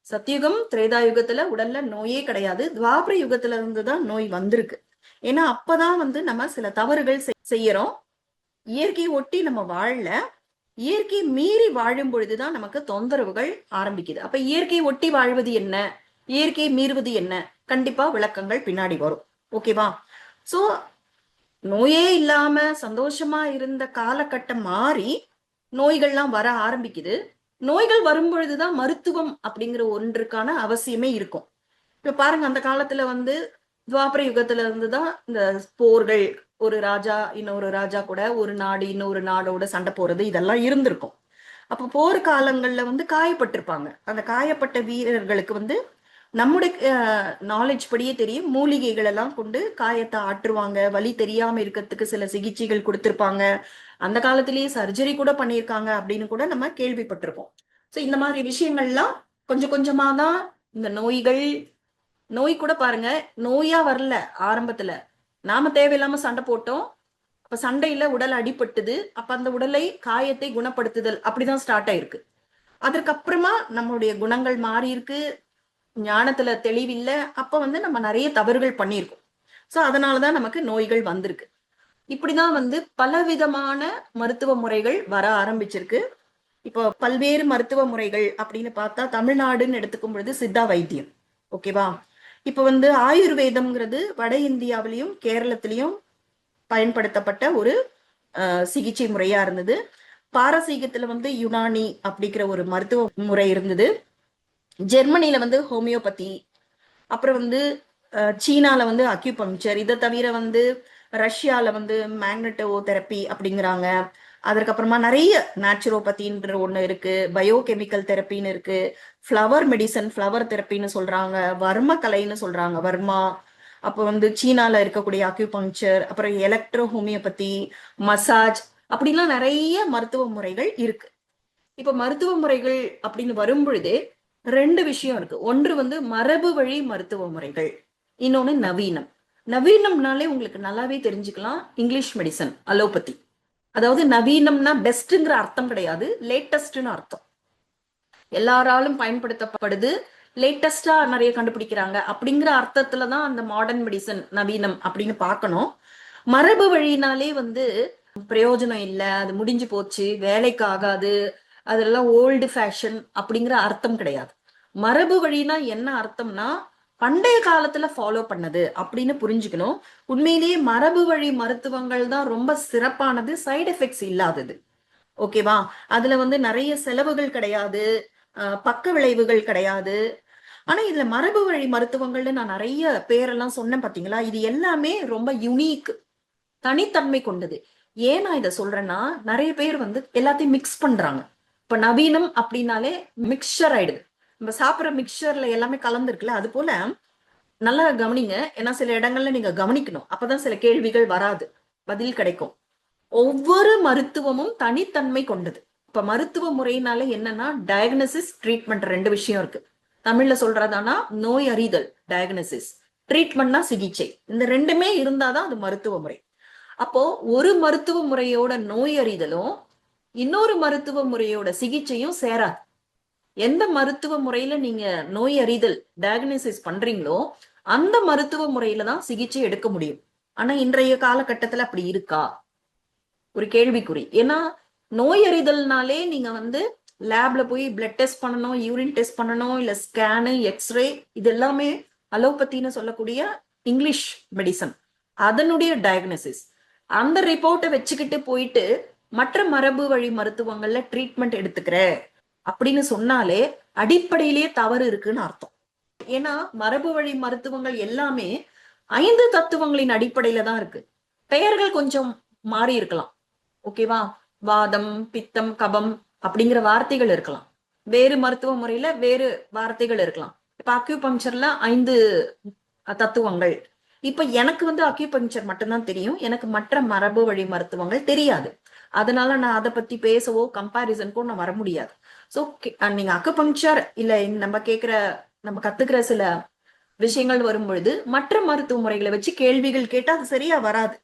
சத்தியுகம் திரேதா யுகத்துல உடல்ல நோயே கிடையாது. துவாபர யுகத்துல இருந்துதான் நோய் வந்திருக்கு. ஏன்னா அப்பதான் நம்ம சில தவறுகள் செய்யறோம். இயற்கையை ஒட்டி நம்ம வாழல, இயற்கை மீறி வாழும் பொழுதுதான் நமக்கு தொந்தரவுகள் ஆரம்பிக்குது. அப்ப இயற்கையை ஒட்டி வாழ்வது என்ன, இயற்கையை மீறுவது என்ன, கண்டிப்பா விளக்கங்கள் பின்னாடி வரும். ஓகேவா? சோ நோயே இல்லாம சந்தோஷமா இருந்த காலகட்டம் மாறி நோய்கள்லாம் வர ஆரம்பிக்குது. நோய்கள் வரும் பொழுதுதான் மருத்துவம் அப்படிங்கிற ஒன்றுக்கான அவசியமே இருக்கும். இப்ப பாருங்க, அந்த காலத்துல துவாபர யுகத்துல இருந்துதான் இந்த போர்கள், ஒரு ராஜா இன்னொரு ராஜா கூட, ஒரு நாடு இன்னொரு நாடோட சண்டை போறது, இதெல்லாம் இருந்திருக்கும். அப்போ போர் காலங்கள்ல வந்து காயப்பட்டிருப்பாங்க. அந்த காயப்பட்ட வீரர்களுக்கு வந்து நம்முடைய நாலேஜ் படியே தெரியும், மூலிகைகள் எல்லாம் கொண்டு காயத்தை ஆற்றுவாங்க. வலி தெரியாம இருக்கிறதுக்கு சில சிகிச்சைகள் கொடுத்திருப்பாங்க. அந்த காலத்திலேயே சர்ஜரி கூட பண்ணியிருக்காங்க அப்படின்னு கூட நம்ம கேள்விப்பட்டிருக்கோம். ஸோ இந்த மாதிரி விஷயங்கள்லாம் கொஞ்சம் கொஞ்சமா தான் இந்த நோய் கூட பாருங்க, நோயா வரல ஆரம்பத்துல. நாம தேவையில்லாம சண்டை போட்டோம். அப்ப சண்டையில உடல் அடிபட்டுது. அப்ப அந்த உடலை காயத்தை குணப்படுத்துதல் அப்படிதான் ஸ்டார்ட் ஆயிருக்கு. அதற்கப்புறமா நம்மளுடைய குணங்கள் மாறி இருக்கு, ஞானத்துல தெளிவில்லை. அப்ப வந்து நம்ம நிறைய தவறுகள் பண்ணியிருக்கோம். ஸோ அதனாலதான் நமக்கு நோய்கள் வந்திருக்கு. இப்படிதான் வந்து பலவிதமான மருத்துவ முறைகள் வர ஆரம்பிச்சிருக்கு. இப்போ பல்வேறு மருத்துவ முறைகள் அப்படின்னு பார்த்தா தமிழ்நாடுன்னு எடுத்துக்கும் பொழுது சித்தா வைத்தியம். ஓகேவா? இப்ப வந்து ஆயுர்வேதம்ங்கிறது வட இந்தியாவிலையும் கேரளத்திலையும் பயன்படுத்தப்பட்ட ஒரு சிகிச்சை முறையா இருந்தது. பாரசீகத்துல வந்து யுனானி அப்படிங்கிற ஒரு மருத்துவ முறை இருந்தது. ஜெர்மனில வந்து ஹோமியோபதி, அப்புறம் வந்து சீனால வந்து அக்யூபங்க்சர், இதை தவிர வந்து ரஷ்யால வந்து மேக்னட்டோ தெரப்பி அப்படிங்கிறாங்க. அதற்கப்புறமா நிறைய நேச்சுரோபதின்ற ஒண்ணு இருக்கு, பயோகெமிக்கல் தெரப்பின்னு இருக்கு, ஃப்ளவர் மெடிசன், ஃப்ளவர் தெரப்பின்னு சொல்றாங்க, வர்ம கலைன்னு சொல்றாங்க, வர்மா. அப்போ வந்து சீனால இருக்கக்கூடிய அக்யூபங்க்சர், அப்புறம் எலக்ட்ரோ ஹோமியோபதி, மசாஜ், அப்படின்லாம் நிறைய மருத்துவ முறைகள் இருக்கு. இப்ப மருத்துவ முறைகள் அப்படின்னு வரும் பொழுதே ரெண்டு விஷயம் இருக்கு. ஒன்று வந்து மரபு வழி மருத்துவ முறைகள், இன்னொன்னு நவீனம். நவீனம்னாலே உங்களுக்கு நல்லாவே தெரிஞ்சுக்கலாம், இங்கிலீஷ் மெடிசன், அலோபதி. அதாவது நவீனம்னா பெஸ்ட்ங்கிற அர்த்தம் கிடையாது, லேட்டஸ்ட்னு அர்த்தம். எல்லாராலும் பயன்படுத்தப்படுது, லேட்டஸ்டா நிறைய கண்டுபிடிக்கிறாங்க அப்படிங்கிற அர்த்தத்துலதான் அந்த மாடர்ன் மெடிசன் நவீனம் அப்படின்னு பார்க்கணும். மரபு வழினாலே வந்து பிரயோஜனம் இல்லை, அது முடிஞ்சு போச்சு, வேலைக்கு ஆகாது, அதெல்லாம் ஓல்டு ஃபேஷன் அப்படிங்கிற அர்த்தம் கிடையாது. மரபு வழினா என்ன அர்த்தம்னா பண்டைய காலத்துல ஃபாலோ பண்ணது அப்படின்னு புரிஞ்சுக்கணும். உண்மையிலேயே மரபு வழி மருத்துவங்கள் தான் ரொம்ப சிறப்பானது, சைடு எஃபெக்ட்ஸ் இல்லாதது. ஓகேவா? அதுல வந்து நிறைய செலவுகள் கிடையாது, பக்க விளைவுகள் கிடையாது. ஆனா இதுல மரபு வழி மருத்துவங்கள்னு நான் நிறைய பேரெல்லாம் சொன்னேன் பாத்தீங்களா, இது எல்லாமே ரொம்ப யுனிக், தனித்தன்மை கொண்டது. ஏன் நான் இதை சொல்றேன்னா, நிறைய பேர் வந்து எல்லாத்தையும் மிக்ஸ் பண்றாங்க. இப்ப நவீனம் அப்படின்னாலே மிக்சர் ஆயிடுது. நம்ம சாப்பிட்ற மிக்சர்ல எல்லாமே கலந்துருக்குல்ல, அது போல நல்லா கவனிங்க. ஏன்னா சில இடங்கள்ல நீங்க கவனிக்கணும், அப்பதான் சில கேள்விகள் வராது, பதில் கிடைக்கும். ஒவ்வொரு மருத்துவமும் தனித்தன்மை கொண்டது. இப்ப மருத்துவ முறையினால என்னன்னா டயக்னோசிஸ், ட்ரீட்மெண்ட், ரெண்டு விஷயம் இருக்கு. தமிழ்ல சொல்றதானா நோய் அறிதல் டயக்னோசிஸ், ட்ரீட்மெண்ட்னா சிகிச்சை. இந்த ரெண்டுமே இருந்தாதான் அது மருத்துவ முறை. அப்போ ஒரு மருத்துவ முறையோட நோய் அறிதலும் இன்னொரு மருத்துவ முறையோட சிகிச்சையும் சேராது. எந்த மருத்துவ முறையில நீங்க நோய் அறிதல் டயக்னோசிஸ் பண்றீங்களோ அந்த மருத்துவ முறையில தான் சிகிச்சை எடுக்க முடியும். ஆனா இன்றைய காலகட்டத்துல அப்படி இருக்கா? ஒரு கேள்விக்குறி. ஏன்னா நோய் அறிதல்னாலே நீங்க வந்து லேப்ல போய் பிளட் டெஸ்ட் பண்ணணும், யூரின் டெஸ்ட் பண்ணணும், இல்ல ஸ்கேனு, எக்ஸ்ரே, இது எல்லாமே அலோபத்தின்னு சொல்லக்கூடிய இங்கிலீஷ் மெடிசன், அதனுடைய டயக்னோசிஸ். அந்த ரிப்போர்ட்டை வச்சுக்கிட்டு போயிட்டு மற்ற மரபு வழி மருத்துவங்கள்ல ட்ரீட்மெண்ட் எடுத்துக்கிற அப்படின்னு சொன்னாலே அடிப்படையிலேயே தவறு இருக்குன்னு அர்த்தம். ஏன்னா மரபு வழி மருத்துவங்கள் எல்லாமே 5 தத்துவங்களின் அடிப்படையில தான் இருக்கு. பெயர்கள் கொஞ்சம் மாறி இருக்கலாம். ஓகேவா? வாதம், பித்தம், கபம் அப்படிங்கிற வார்த்தைகள் இருக்கலாம், வேறு மருத்துவ முறையில வேறு வார்த்தைகள் இருக்கலாம். இப்ப அக்யூபங்க்சர்ல 5 தத்துவங்கள். இப்ப எனக்கு வந்து அக்யூபங்க்சர் மட்டும்தான் தெரியும், எனக்கு மற்ற மரபு வழி மருத்துவங்கள் தெரியாது. அதனால நான் அதை பத்தி பேசவோ கம்பாரிசனுக்கோ நான் வர முடியாது. ஸோ நீங்க அக்குபங்க்சர் இல்ல நம்ம கத்துக்கிற சில விஷயங்கள் வரும் பொழுது மற்ற மருத்துவ முறைகளை வச்சு கேள்விகள் கேட்டா அது சரியா வராது.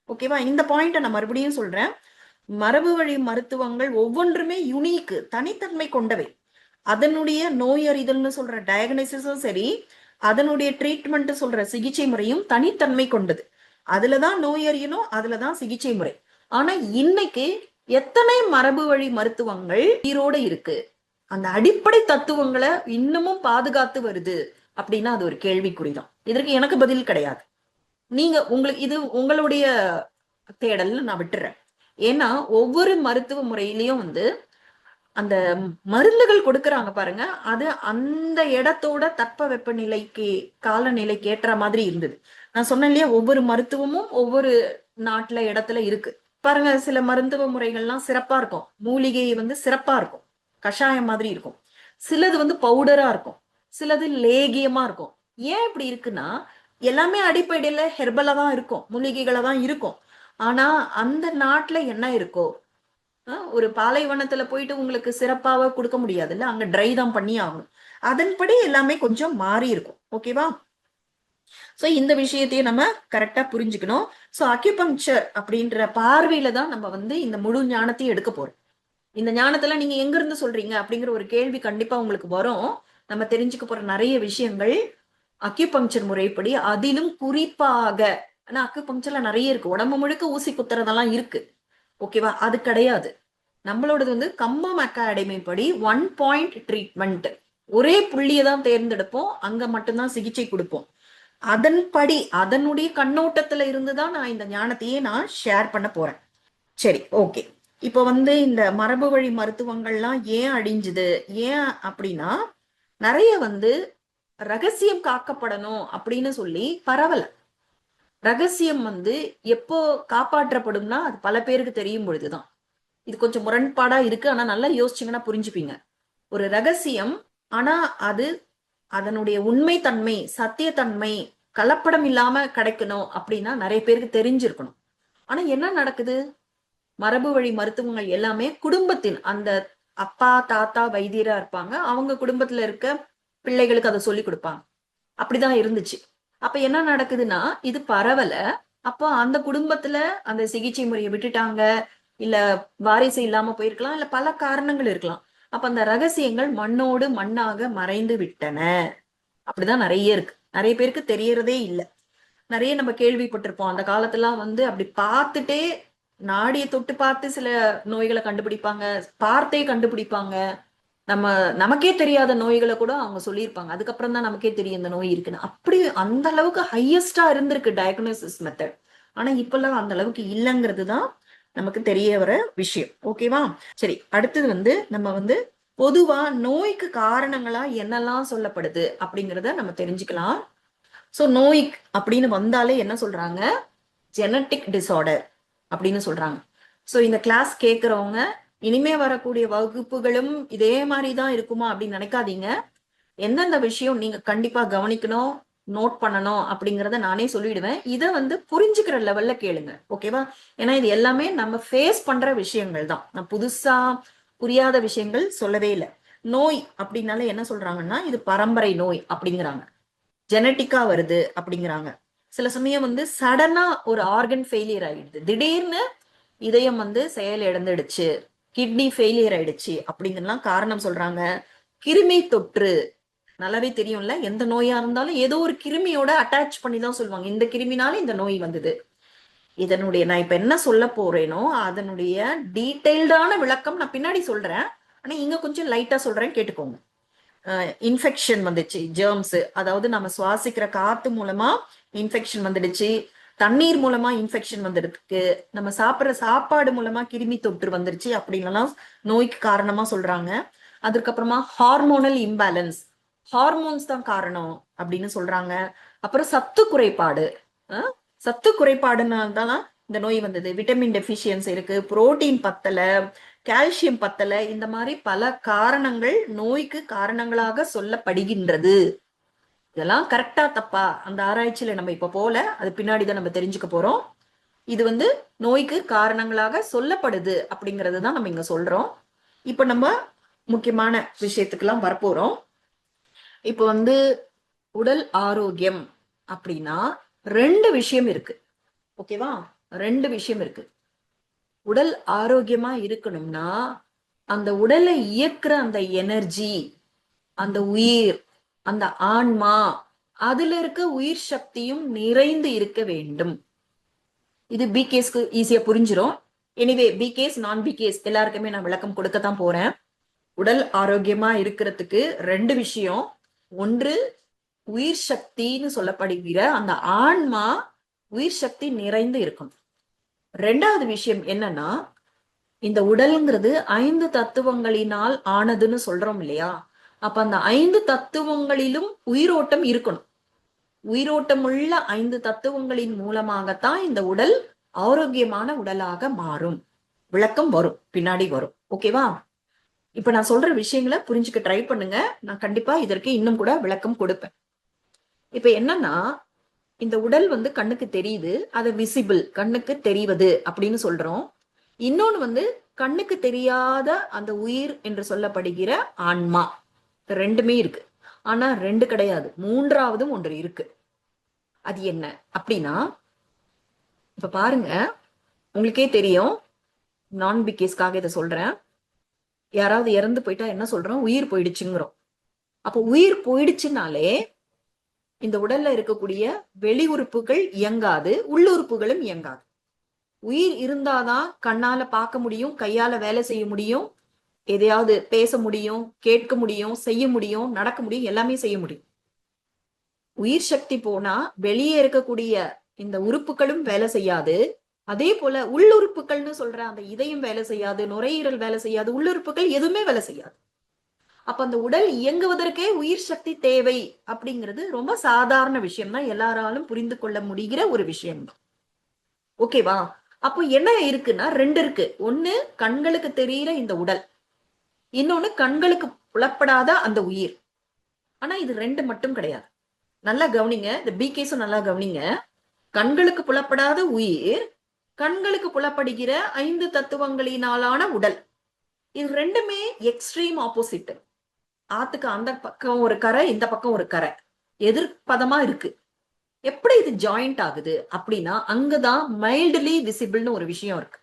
ஓகேவா? இந்த பாயிண்ட நான் மறுபடியும் சொல்றேன். மரபு வழி மருத்துவங்கள் ஒவ்வொன்றுமே யுனிக், தனித்தன்மை கொண்டவை. அதனுடைய நோய் அறிதல்னு சொல்ற டயக்னோசிஸும் சரி, அதனுடைய ட்ரீட்மெண்ட் சொல்ற சிகிச்சை முறையும் தனித்தன்மை கொண்டது. அதுலதான் நோய் அறியணும், அதுலதான் சிகிச்சை முறை. ஆனா இன்னைக்கு எத்தனை மரபு வழி மருத்துவங்கள் உயிரோட இருக்கு, அந்த அடிப்படை தத்துவங்களை இன்னமும் பாதுகாத்து வருது அப்படின்னா அது ஒரு கேள்விக்குறிதான். இதற்கு எனக்கு பதில் கிடையாது. நீங்க இது உங்களுடைய தேடல் நான் விட்டுறேன். ஏன்னா ஒவ்வொரு மருத்துவ முறையிலயும் வந்து அந்த மருந்துகள் கொடுக்கறாங்க பாருங்க, அது அந்த இடத்தோட தட்ப வெப்பநிலைக்கு காலநிலைக்கு ஏற்ற மாதிரி இருந்தது. நான் சொன்னேன் இல்லையா, ஒவ்வொரு மருத்துவமும் ஒவ்வொரு நாட்டுல இடத்துல இருக்கு. பாருங்க, சில மருத்துவ முறைகள்லாம் சிறப்பா இருக்கும். மூலிகை வந்து சிறப்பா இருக்கும், கஷாயம் மாதிரி இருக்கும். சிலது வந்து பவுடரா இருக்கும், சிலது லேகியமா இருக்கும். ஏன் இப்படி இருக்குன்னா, எல்லாமே அடிப்படையில ஹெர்பலா தான் இருக்கும், மூலிகைகளா தான் இருக்கும். ஆனா அந்த நாட்டுல என்ன இருக்கோ, ஒரு பாலைவனத்துல போயிட்டு உங்களுக்கு சிறப்பாக கொடுக்க முடியாதுல்ல, அங்க ட்ரை தான் பண்ணி ஆகணும். அதன்படி எல்லாமே கொஞ்சம் மாறி இருக்கும். ஓகேவா? சோ இந்த விஷயத்தையும் நம்ம கரெக்டா புரிஞ்சுக்கணும். சோ அக்யூபங்க்சர் அப்படின்ற பார்வையில தான் நம்ம வந்து இந்த முழு ஞானத்தையும் எடுக்க போறோம். இந்த ஞானத்துல நீங்க எங்க இருந்து சொல்றீங்க அப்படிங்கிற ஒரு கேள்வி கண்டிப்பா உங்களுக்கு வரும். நம்ம தெரிஞ்சுக்க போற நிறைய விஷயங்கள் அக்யூபங்க்சர் முறைப்படி, அதிலும் குறிப்பாக, ஆனா அக்யூபங்க்சர்ல நிறைய இருக்கு, உடம்பு முழுக்க ஊசி குத்துறதெல்லாம் இருக்கு. ஓகேவா? அது கிடையாது. நம்மளோடது வந்து கம்பம் அகாடமி படி 1 பாயிண்ட் ட்ரீட்மெண்ட், ஒரே புள்ளியை தான் தேர்ந்தெடுப்போம், அங்க மட்டும்தான் சிகிச்சை கொடுப்போம். அதன்படி அதனுடைய கண்ணோட்டத்துல இருந்துதான் நான் இந்த ஞானத்தையே நான் ஷேர் பண்ண போறேன். சரி, ஓகே. இப்போ வந்து இந்த மரபு வழி மருத்துவங்கள்லாம் ஏன் அழிஞ்சுது, ஏன் அப்படின்னா நிறைய வந்து ரகசியம் காக்கப்படணும் அப்படின்னு சொல்லி பரவல. ரகசியம் வந்து எப்போ காப்பாற்றப்படும்னா அது பல பேருக்கு தெரியும் பொழுதுதான். இது கொஞ்சம் முரண்பாடா இருக்கு, ஆனா நல்லா யோசிச்சீங்கன்னா புரிஞ்சுப்பீங்க. ஒரு ரகசியம், ஆனா அது அதனுடைய உண்மை தன்மை, சத்தியத்தன்மை, கலப்படம் இல்லாம கிடைக்கணும் அப்படின்னா நிறைய பேருக்கு தெரிஞ்சிருக்கணும். ஆனா என்ன நடக்குது, மரபு வழி மருத்துவங்கள் எல்லாமே குடும்பத்தின் அந்த அப்பா தாத்தா வைத்தியரா இருப்பாங்க, அவங்க குடும்பத்துல இருக்க பிள்ளைகளுக்கு அதை சொல்லி கொடுப்பாங்க. அப்படிதான் இருந்துச்சு. அப்ப என்ன நடக்குதுன்னா, இது பரவல. அப்போ அந்த குடும்பத்துல அந்த சிகிச்சை முறையை விட்டுட்டாங்க, இல்ல வாரிசு இல்லாம போயிருக்கலாம், இல்ல பல காரணங்கள் இருக்கலாம். அப்ப அந்த ரகசியங்கள் மண்ணோடு மண்ணாக மறைந்து விட்டன. அப்படிதான் நிறைய இருக்கு, நிறைய பேருக்கு தெரியறதே இல்ல. நிறைய நம்ம கேள்விப்பட்டிருப்போம், அந்த காலத்துலாம் வந்து அப்படி பார்த்துட்டே நாடியை தொட்டு பார்த்து சில நோய்களை கண்டுபிடிப்பாங்க, பார்த்தே கண்டுபிடிப்பாங்க. நமக்கே தெரியாத நோய்களை கூட அவங்க சொல்லியிருப்பாங்க, அதுக்கப்புறம் தான் நமக்கே தெரியும் இந்த நோய் இருக்குன்னு. அப்படி அந்த அளவுக்கு ஹையஸ்டா இருந்திருக்கு டயக்னோசிஸ் மெத்தட். ஆனா இப்பெல்லாம் அந்த அளவுக்கு இல்லைங்கிறது தான் நமக்கு தெரிய வர விஷயம். ஓகேவா? சரி, அடுத்தது வந்து நம்ம வந்து பொதுவா நோய்க்கு காரணங்களா என்னெல்லாம் சொல்லப்படுது அப்படிங்கிறத நம்ம தெரிஞ்சுக்கலாம். சோ நோய் அப்படின்னு வந்தாலே என்ன சொல்றாங்க, ஜெனட்டிக் டிசார்டர் அப்படின்னு சொல்றாங்க. சோ இந்த கிளாஸ் கேட்கறவங்க இனிமே வரக்கூடிய வகுப்புகளும் இதே மாதிரிதான் இருக்குமா அப்படின்னு நினைக்காதீங்க. எந்தெந்த விஷயம் நீங்க கண்டிப்பா கவனிக்கணும், நோட் பண்ணணும் அப்படிங்கறத நானே சொல்லிடுவேன். இதை வந்து புரிஞ்சுக்கிற லெவல்ல கேளுங்க. ஓகேவா? ஏன்னா இது எல்லாமே நம்ம ஃபேஸ் பண்ற விஷயங்கள் தான், நான் புதுசா புரியாத விஷயங்கள் சொல்லவே இல்லை. நோய் அப்படின்னால என்ன சொல்றாங்கன்னா, இது பரம்பரை நோய் அப்படிங்கிறாங்க, ஜெனட்டிக்கா வருது அப்படிங்கிறாங்க. சில சமயம் வந்து சடனா ஒரு ஆர்கன் ஃபெயிலியர் ஆயிடுது, திடீர்னு இதயம் வந்து செயல் இழந்துடுச்சு, கிட்னி ஃபெயிலியர் ஆயிடுச்சு அப்படிங்கலாம் காரணம் சொல்றாங்க. கிருமி தொற்று, நல்லாவே தெரியும்ல, எந்த நோயா இருந்தாலும் ஏதோ ஒரு கிருமியோட அட்டாச் பண்ணி தான் சொல்லுவாங்க, இந்த கிருமினால இந்த நோய் வந்தது. இதனுடைய நான் இப்ப என்ன சொல்ல போறேனோ அதனுடைய டீடைல்டான விளக்கம் நான் பின்னாடி சொல்றேன், ஆனா இங்க கொஞ்சம் லைட்டா சொல்றேன், கேட்டுக்கோங்க. இன்ஃபெக்ஷன் வந்துச்சு, ஜெர்ம்ஸ், அதாவது நம்ம சுவாசிக்கிற காத்து மூலமா இன்ஃபெக்ஷன் வந்துடுச்சு, தண்ணீர் மூலமா இன்ஃபெக்ஷன் வந்துருக்கு, நம்ம சாப்பிட்ற சாப்பாடு மூலமா கிருமி தொற்று வந்துருச்சு அப்படின்லாம் நோய்க்கு காரணமா சொல்றாங்க. அதுக்கப்புறமா ஹார்மோனல் இம்பேலன்ஸ், ஹார்மோன்ஸ் தான் காரணம் அப்படின்னு சொல்றாங்க. அப்புறம் சத்து குறைபாடு, சத்து குறைபாடுனால்தான் இந்த நோய் வந்தது. விட்டமின் டெபிஷியன்சி இருக்கு, புரோட்டீன் பத்தல, கால்சியம் பத்தல, இந்த மாதிரி பல காரணங்கள் நோய்க்கு காரணங்களாக சொல்லப்படுகின்றது. இதெல்லாம் கரெக்டா தப்பா அந்த ஆராய்ச்சியில நம்ம இப்ப போல, அது பின்னாடிதான் நம்ம தெரிஞ்சுக்க போறோம். இது வந்து நோய்க்கு காரணங்களாக சொல்லப்படுது அப்படிங்கறது தான் நம்ம இங்க சொல்றோம். இப்ப நம்ம முக்கியமான விஷயத்துக்கெல்லாம் வரப்போறோம். இப்ப வந்து உடல் ஆரோக்கியம் அப்படின்னா 2 விஷயம் இருக்கு. ஓகேவா? 2 விஷயம் இருக்கு. உடல் ஆரோக்கியமா இருக்கணும்னா அந்த உடலை இயக்குற அந்த எனர்ஜி, அந்த உயிர், அந்த ஆன்மா, அதுல இருக்க உயிர் சக்தியும் நிறைந்து இருக்க வேண்டும். இது பிகேஸ்க்கு ஈஸியா புரிஞ்சிடும். எனிவே பிகேஸ் நான் பிகேஸ் எல்லாருக்குமே நான் விளக்கம் கொடுக்கத்தான் போறேன். உடல் ஆரோக்கியமா இருக்கிறதுக்கு 2 விஷயம். ஒன்று, உயிர் சக்தின்னு சொல்லப்படுகிற அந்த ஆன்மா உயிர் சக்தி நிறைந்து இருக்கணும். 2வது விஷயம் என்னன்னா, இந்த உடல்ங்கிறது 5 தத்துவங்களினால் ஆனதுன்னு சொல்றோம் இல்லையா? அப்ப அந்த 5 தத்துவங்களிலும் உயிரோட்டம் இருக்கணும். உயிரோட்டம் உள்ள 5 தத்துவங்களின் மூலமாகத்தான் இந்த உடல் ஆரோக்கியமான உடலாக மாறும். விளக்கம் வரும், பின்னாடி வரும். ஓகேவா? இப்ப நான் சொல்ற விஷயங்களை புரிஞ்சுக்க ட்ரை பண்ணுங்க. நான் கண்டிப்பா இதற்கு இன்னும் கூட விளக்கம் கொடுப்பேன். இப்ப என்னன்னா, இந்த உடல் வந்து கண்ணுக்கு தெரியுது, அது விசிபிள், கண்ணுக்கு தெரிவது அப்படின்னு சொல்றோம். இன்னொன்னு வந்து கண்ணுக்கு தெரியாத அந்த உயிர் என்று சொல்லப்படுகிற ஆன்மா. ரெண்டுமே இருக்கு. ஆனா ரெண்டு கிடையாது, மூன்றாவதும் ஒன்று இருக்கு. அது என்ன அப்படின்னா, இப்ப பாருங்க, உங்களுக்கே தெரியும். நான் பிகேஸ்க்காக இதை சொல்றேன். யாராவது இறந்து போயிட்டா என்ன சொல்றோம்? உயிர் போயிடுச்சுங்கிறோம். அப்போ உயிர் போயிடுச்சுனாலே இந்த உடல்ல இருக்கக்கூடிய வெளி உறுப்புகள் இயங்காது, உள்ளுறுப்புகளும் இயங்காது. உயிர் இருந்தாதான் கண்ணால பார்க்க முடியும், கையால வேலை செய்ய முடியும், எதையாவது பேச முடியும், கேட்க முடியும், செய்ய முடியும், நடக்க முடியும், எல்லாமே செய்ய முடியும். உயிர் சக்தி போனா வெளியே இருக்கக்கூடிய இந்த உறுப்புகளும் வேலை செய்யாது. அதே போல உள்ளுறுப்புகள்னு சொல்ற அந்த இதயம் வேலை செய்யாது, நுரையீரல் வேலை செய்யாது, உள்ளுறுப்புகள் எதுவுமே வேலை செய்யாது. அப்ப அந்த உடல் இயங்குவதற்கே உயிர் சக்தி தேவை அப்படிங்கிறது ரொம்ப சாதாரண விஷயம் தான், எல்லாராலும் புரிந்து கொள்ள முடிகிற ஒரு விஷயம் தான். ஓகேவா? அப்போ என்ன இருக்குன்னா, ரெண்டு இருக்கு. ஒண்ணு கண்களுக்கு தெரிகிற இந்த உடல், இன்னொன்னு கண்களுக்கு புலப்படாத அந்த உயிர். ஆனா இது ரெண்டு மட்டும் கிடையாது. நல்லா கவனிங்க, இந்த பிகேஸும் நல்லா கவனிங்க. கண்களுக்கு புலப்படாத உயிர், கண்களுக்கு புலப்படுகிற 5 தத்துவங்களினாலான உடல், இது ரெண்டுமே எக்ஸ்ட்ரீம் ஆப்போசிட். ஆத்துக்கு அந்த பக்கம் ஒரு கரை, இந்த பக்கம் ஒரு கரை, எதிர்பதமா இருக்கு. எப்படி இது ஜாயிண்ட் ஆகுது அப்படின்னா, அங்கதான் மைல்ட்லி விசிபிள்னு ஒரு விஷயம் இருக்கு.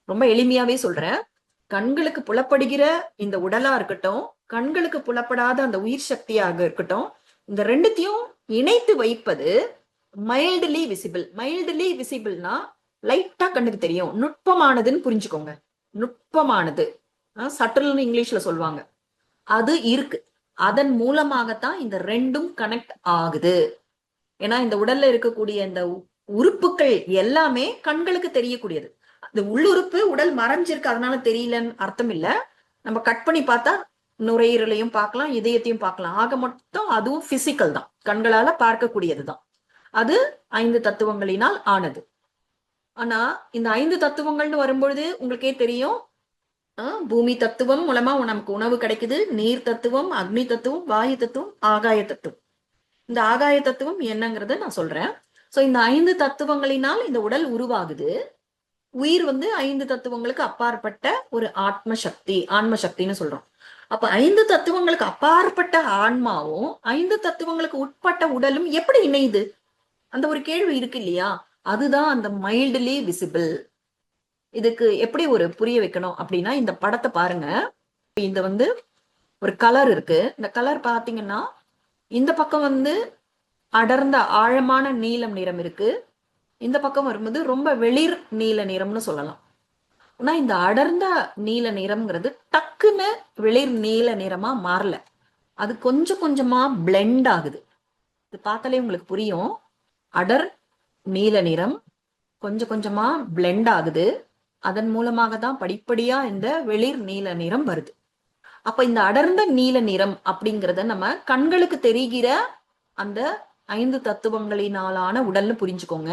ரொம்ப எளிமையாவே சொல்றேன். கண்களுக்கு புலப்படுகிற இந்த உடலா இருக்கட்டும், கண்களுக்கு புலப்படாத அந்த உயிர் சக்தியாக இருக்கட்டும், இந்த ரெண்டுத்தையும் இணைத்து வைப்பது மைல்ட்லி விசிபிள். மைல்ட்லி விசிபிள்னா லைட்டா கண்ணுக்கு தெரியும், நுட்பமானதுன்னு புரிஞ்சுக்கோங்க. நுட்பமானது, சட்டல்னு இங்கிலீஷ்ல சொல்லுவாங்க, அது இருக்கு. அதன் மூலமாகத்தான் இந்த ரெண்டும் கனெக்ட் ஆகுது. ஏன்னா இந்த உடல்ல இருக்கக்கூடிய இந்த உறுப்புகள் எல்லாமே கண்களுக்கு தெரியக்கூடியது. அந்த உள்ளுறுப்பு உடல் மறைஞ்சிருக்கு அதனால தெரியலன்னு அர்த்தம் இல்ல. நம்ம கட் பண்ணி பார்த்தா நுரையீரலையும் பார்க்கலாம், இதயத்தையும் பார்க்கலாம். ஆக மொத்தம் அதுவும் பிசிக்கல் தான், கண்களால பார்க்கக்கூடியதுதான். அது 5 தத்துவங்களினால் ஆனது. ஆனா இந்த 5 தத்துவங்கள்னு வரும்பொழுது உங்களுக்கே தெரியும், பூமி தத்துவம் மூலமா நமக்கு உணவு கிடைக்குது, நீர் தத்துவம், அக்னி தத்துவம், வாயு தத்துவம், ஆகாய தத்துவம். இந்த ஆகாய தத்துவம் என்னங்கிறத நான் சொல்றேன். சோ இந்த 5 தத்துவங்களினால் இந்த உடல் உருவாகுது. உயிர் வந்து 5 தத்துவங்களுக்கு அப்பாற்பட்ட ஒரு ஆத்ம சக்தி, ஆன்ம சக்தின்னு சொல்றோம். அப்ப 5 தத்துவங்களுக்கு அப்பாற்பட்ட ஆன்மாவும் 5 தத்துவங்களுக்கு உட்பட்ட உடலும் எப்படி இணையுது? அந்த ஒரு கேள்வி இருக்கு இல்லையா? அதுதான் அந்த மைல்ட்லி விசிபிள். இதுக்கு எப்படி ஒரு புரிய வைக்கணும் அப்படின்னா, இந்த படத்தை பாருங்க. இந்த வந்து ஒரு கலர் இருக்கு. இந்த கலர் பாத்தீங்கன்னா, இந்த பக்கம் வந்து அடர்ந்த ஆழமான நீலம் நிறம் இருக்கு, இந்த பக்கம் வரும்போது ரொம்ப வெளிர் நீல நிறம்னு சொல்லலாம். ஆனா இந்த அடர்ந்த நீல நிறம்ங்கிறது டக்குன்னு வெளிர் நீல நிறமா மாறல, அது கொஞ்சம் கொஞ்சமா பிளெண்ட் ஆகுது. இது பார்த்தாலே உங்களுக்கு புரியும். அடர் நீல நிறம் கொஞ்சம் கொஞ்சமா பிளெண்ட் ஆகுது, அதன் மூலமாக தான் படிப்படியா இந்த வெளிர் நீல நிறம் வருது. அப்ப இந்த அடர்ந்த நீல நிறம் அப்படிங்கறத நம்ம கண்களுக்கு தெரிகிற அந்த 5 தத்துவங்களினாலான உடல்னு புரிஞ்சுக்கோங்க.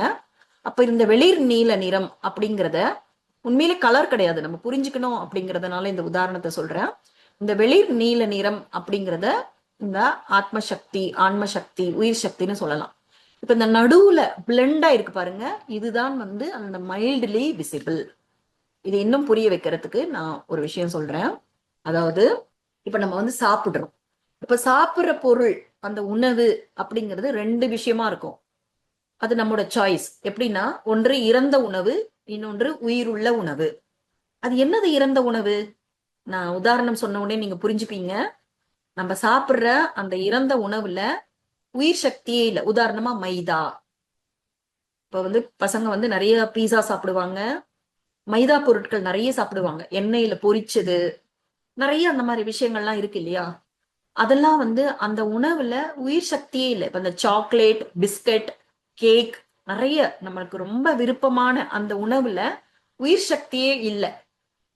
அப்ப இந்த வெளிர் நீல நிறம் அப்படிங்கிறத, உண்மையிலே கலர் கிடையாது, நம்ம புரிஞ்சுக்கணும் அப்படிங்கறதுனால இந்த உதாரணத்தை சொல்றேன். இந்த வெளிர் நீல நிறம் அப்படிங்கிறத இந்த ஆத்ம சக்தி, ஆன்ம சக்தி, உயிர் சக்தின்னு சொல்லலாம். இப்ப இந்த நடுவுல பிளெண்டா இருக்கு பாருங்க, இதுதான் வந்து அந்த மைல்ட்லி விசிபிள். இது இன்னும் புரிய வைக்கிறதுக்கு நான் ஒரு விஷயம் சொல்றேன். அதாவது இப்ப நம்ம வந்து சாப்பிடுறோம். இப்ப சாப்பிடுற பொருள், அந்த உணவு அப்படிங்கிறது 2 விஷயமா இருக்கும். அது நம்மளோட சாய்ஸ். எப்படின்னா, ஒன்று இறந்த உணவு, இன்னொன்று உயிருள்ள உணவு. அது என்னது இறந்த உணவு? நான் உதாரணம் சொன்ன உடனே நீங்க புரிஞ்சுப்பீங்க. நம்ம சாப்பிடுற அந்த இறந்த உணவுல உயிர் சக்தியே இல்லை. உதாரணமா மைதா. இப்ப வந்து பசங்க வந்து நிறைய பீஸா சாப்பிடுவாங்க, மைதா பொருட்கள் நிறைய சாப்பிடுவாங்க, எண்ணெயில பொரிச்சது, நிறைய அந்த மாதிரி விஷயங்கள்லாம் இருக்கு இல்லையா? அதெல்லாம் வந்து அந்த உணவுல உயிர் சக்தியே இல்லை. இப்ப இந்த சாக்லேட், பிஸ்கட், கேக், நிறைய நம்மளுக்கு ரொம்ப விருப்பமான அந்த உணவுல உயிர் சக்தியே இல்லை.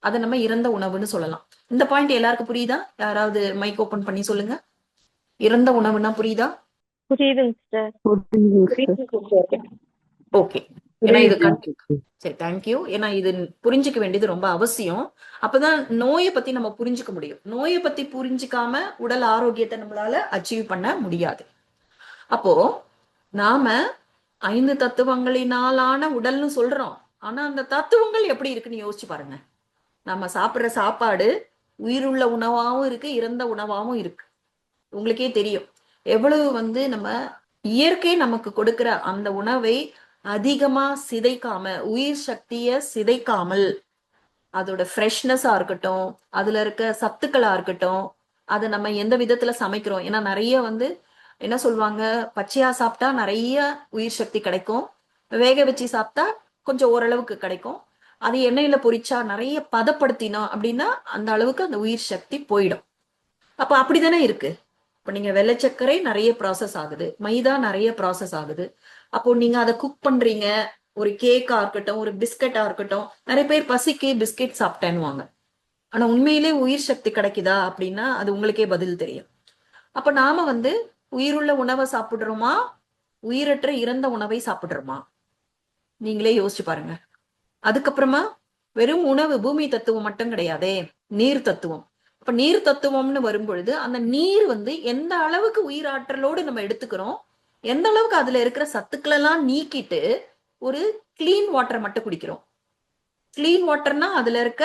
அதை நம்ம இறந்த உணவுன்னு சொல்லலாம். இந்த பாயிண்ட் எல்லாருக்கும் புரியுதா? யாராவது மைக் ஓபன் பண்ணி சொல்லுங்க. இறந்த உணவுன்னா புரியுதா? புரியுதுங்க sister. Good evening, sister. Okay. ஏன்னா இது புரியுது. சரி, தேங்க்யூ. ஏன்னா இது புரிஞ்சுக்க வேண்டியது ரொம்ப அவசியம். அப்பதான் நோயை பத்தி நம்ம புரிஞ்சுக்க முடியும். நோயை பத்தி புரிஞ்சுக்காம உடல் ஆரோக்கியத்தை நம்மளால அச்சீவ் பண்ண முடியாது. அப்போ நாம 5 தத்துவங்களினாலான உடல்னு சொல்றோம். ஆனா அந்த தத்துவங்கள் எப்படி இருக்குன்னு யோசிச்சு பாருங்க. நம்ம சாப்பிடுற சாப்பாடு உயிருள்ள உணவாவும் இருக்கு, இறந்த உணவாவும் இருக்கு. உங்களுக்கே தெரியும் எவ்வளவு நம்ம இயற்கை நமக்கு கொடுக்கிற அந்த உணவை அதிகமா சிதைக்காம, உயிர் சக்திய சிதைக்காமல், அதோட ஃப்ரெஷ்னஸா இருக்கட்டும், அதுல இருக்க சத்துக்களா இருக்கட்டும், அதை நம்ம எந்த விதத்துல சமைக்கிறோம். ஏன்னா நிறைய என்ன சொல்லுவாங்க, பச்சையா சாப்பிட்டா நிறைய உயிர் சக்தி கிடைக்கும், வேக வச்சு சாப்பிட்டா கொஞ்சம் ஓரளவுக்கு கிடைக்கும், அது எண்ணெயில பொரிச்சா நிறைய பதப்படுத்தினோம் அப்படின்னா அந்த அளவுக்கு அந்த உயிர் சக்தி போயிடும். அப்ப அப்படித்தானே இருக்கு. இப்ப நீங்க வெள்ளை சர்க்கரை நிறைய ப்ராசஸ் ஆகுது, மைதா நிறைய ப்ராசஸ் ஆகுது. அப்போ நீங்க அதை குக் பண்றீங்க, ஒரு கேக்கா இருக்கட்டும், ஒரு பிஸ்கட்டா இருக்கட்டும். நிறைய பேர் பசிக்கு பிஸ்கெட் சாப்பிட்டேன்னுவாங்க. ஆனா உண்மையிலே உயிர் சக்தி கிடைக்குதா அப்படின்னா அது உங்களுக்கே பதில் தெரியும். அப்ப நாம உயிருள்ள உணவை சாப்பிடுறோமா, உயிரற்ற இறந்த உணவை சாப்பிடுறோமா? நீங்களே யோசிச்சு பாருங்க. அதுக்கப்புறமா வெறும் உணவு பூமி தத்துவம் மட்டும் கிடையாதே, நீர் தத்துவம். அப்ப நீர் தத்துவம்னு வரும்பொழுது அந்த நீர் எந்த அளவுக்கு உயிராற்றலோடு நம்ம எடுத்துக்கிறோம், எந்த அளவுக்கு அதுல இருக்கிற சத்துக்கள் எல்லாம் நீக்கிட்டு ஒரு கிளீன் வாட்டர் மட்டும் குடிக்கிறோம். கிளீன் வாட்டர்னா அதுல இருக்க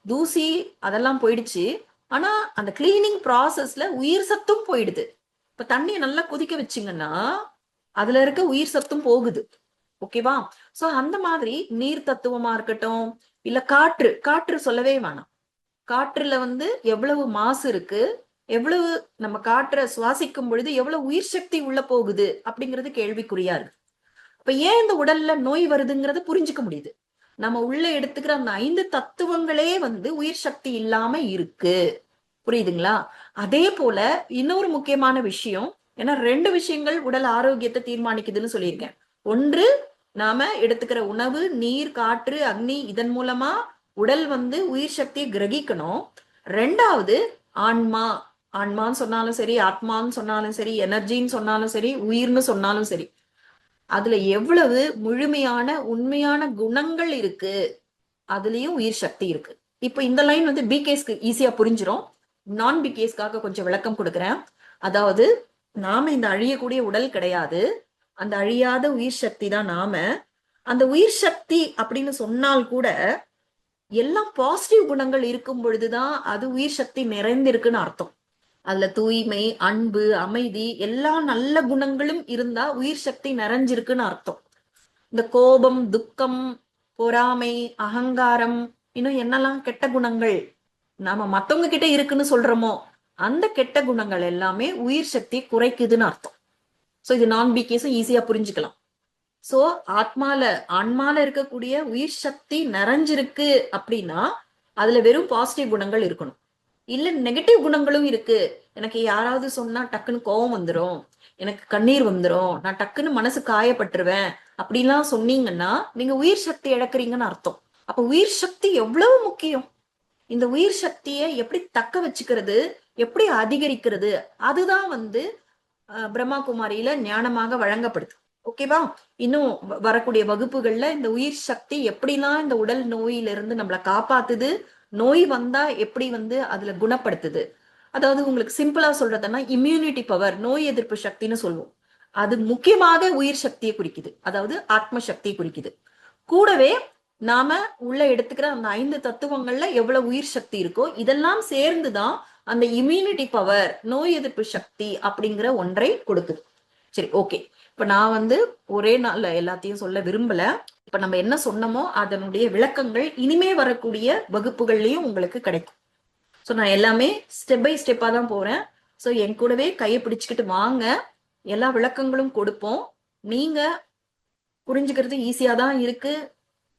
தூசி அதெல்லாம் போயிடுச்சு, ஆனா அந்த கிளீனிங் ப்ராசஸ்ல உயிர் சத்தும் போயிடுது. இப்ப தண்ணியை நல்லா கொதிக்க வச்சிங்கன்னா அதுல இருக்க உயிர் சத்தும் போகுது. ஓகேவா? சோ அந்த மாதிரி நீர் தத்துவமா இருக்கட்டும், இல்ல காற்று, காற்று சொல்லவே வேணாம். காற்றுல எவ்வளவு மாசு இருக்கு, எவ்வளவு நம்ம காற்றை சுவாசிக்கும் பொழுது எவ்வளவு உயிர் சக்தி உள்ள போகுது அப்படிங்கிறது கேள்விக்குறியா இருக்கு. இப்ப ஏன் இந்த உடல்ல நோய் வருதுங்கிறத புரிஞ்சுக்க முடியுது. நம்ம உள்ள எடுத்துக்கிற அந்த 5 தத்துவங்களே உயிர் சக்தி இல்லாம இருக்கு. புரியுதுங்களா? அதே போல இன்னொரு முக்கியமான விஷயம், ஏன்னா 2 விஷயங்கள் உடல் ஆரோக்கியத்தை தீர்மானிக்குதுன்னு சொல்லியிருக்கேன். ஒன்று, நாம எடுத்துக்கிற உணவு, நீர், காற்று, அக்னி, இதன் மூலமா உடல் உயிர் சக்தியை கிரகிக்கணும். 2வது ஆன்மா. ஆன்மான்னு சொன்னாலும் சரி, ஆத்மான்னு சொன்னாலும் சரி, எனர்ஜின்னு சொன்னாலும் சரி, உயிர்னு சொன்னாலும் சரி, அதுல எவ்வளவு முழுமையான உண்மையான குணங்கள் இருக்கு, அதுலயும் உயிர் சக்தி இருக்கு. இப்ப இந்த லைன் பிகேஸ்க்கு ஈஸியா புரிஞ்சிடும். நான் பிகேஸ்க்காக கொஞ்சம் விளக்கம் கொடுக்குறேன். அதாவது நாம இந்த அழியக்கூடிய உடல் கிடையாது, அந்த அழியாத உயிர் சக்தி தான் நாம. அந்த உயிர் சக்தி அப்படின்னு சொன்னால் கூட எல்லாம் பாசிட்டிவ் குணங்கள் இருக்கும் பொழுதுதான் அது உயிர் சக்தி நிறைந்திருக்குன்னு அர்த்தம். அதுல தூய்மை, அன்பு, அமைதி, எல்லா நல்ல குணங்களும் இருந்தா உயிர் சக்தி நிறைஞ்சிருக்குன்னு அர்த்தம். இந்த கோபம், துக்கம், பொறாமை, அகங்காரம், இன்னும் என்னெல்லாம் கெட்ட குணங்கள் நாம மத்தவங்க கிட்ட இருக்குன்னு சொல்றோமோ அந்த கெட்ட குணங்கள் எல்லாமே உயிர் சக்தி குறைக்குதுன்னு அர்த்தம். சோ இது நான் பிகேஸும் ஈஸியா புரிஞ்சுக்கலாம். சோ ஆன்மால இருக்கக்கூடிய உயிர் சக்தி நிறைஞ்சிருக்கு அப்படின்னா அதுல வெறும் பாசிட்டிவ் குணங்கள் இருக்கணும். இல்ல நெகட்டிவ் குணங்களும் இருக்கு, எனக்கு யாராவது சொன்னா டக்குன்னு கோபம் வந்துடும், எனக்கு கண்ணீர் வந்துடும், நான் டக்குன்னு மனசு காயப்பட்டுருவேன் அப்படிலாம் சொன்னீங்கன்னா நீங்க உயிர் சக்தி இழக்கிறீங்கன்னு அர்த்தம். அப்ப உயிர் சக்தி எவ்வளவு முக்கியம். இந்த உயிர் சக்தியை எப்படி தக்க வச்சுக்கிறது, எப்படி அதிகரிக்கிறது, அதுதான் பிரம்மா குமாரியில ஞானமாக வழங்கப்படுது. ஓகேவா? இன்னும் வரக்கூடிய வகுப்புகள்ல இந்த உயிர் சக்தி எப்படிலாம் இந்த உடல் நோயிலிருந்து நம்மளை காப்பாத்துது, நோய் வந்தா எப்படி அதுல குணப்படுத்துது. அதாவது உங்களுக்கு சிம்பிளா சொல்றதுன்னா இம்யூனிட்டி பவர், நோய் எதிர்ப்பு சக்தின்னு சொல்லுவோம். அது முக்கியமாக உயிர் சக்தியை குறிக்குது, அதாவது ஆத்ம சக்தியை குறிக்குது. கூடவே நாம உள்ள எடுத்துக்கிற அந்த 5 தத்துவங்கள்ல எவ்வளவு உயிர் சக்தி இருக்கோ இதெல்லாம் சேர்ந்துதான் அந்த இம்யூனிட்டி பவர், நோய் எதிர்ப்பு சக்தி அப்படிங்கிற ஒன்றை கொடுக்குது. சரி, ஓகே. இப்ப நான் ஒரே நாள்ல எல்லாத்தையும் சொல்ல விரும்பல. இப்ப நம்ம என்ன சொன்னமோ அதனுடைய விளக்கங்கள் இனிமே வரக்கூடிய வகுப்புகள்லயும் உங்களுக்கு கிடைக்கும். சோ நான் எல்லாமே ஸ்டெப் பை ஸ்டெப்பா தான் போறேன். சோ என் கூடவே கையை பிடிச்சுக்கிட்டு வாங்க, எல்லா விளக்கங்களும் கொடுப்போம். நீங்க புரிஞ்சுக்கிறது ஈஸியா தான் இருக்கு.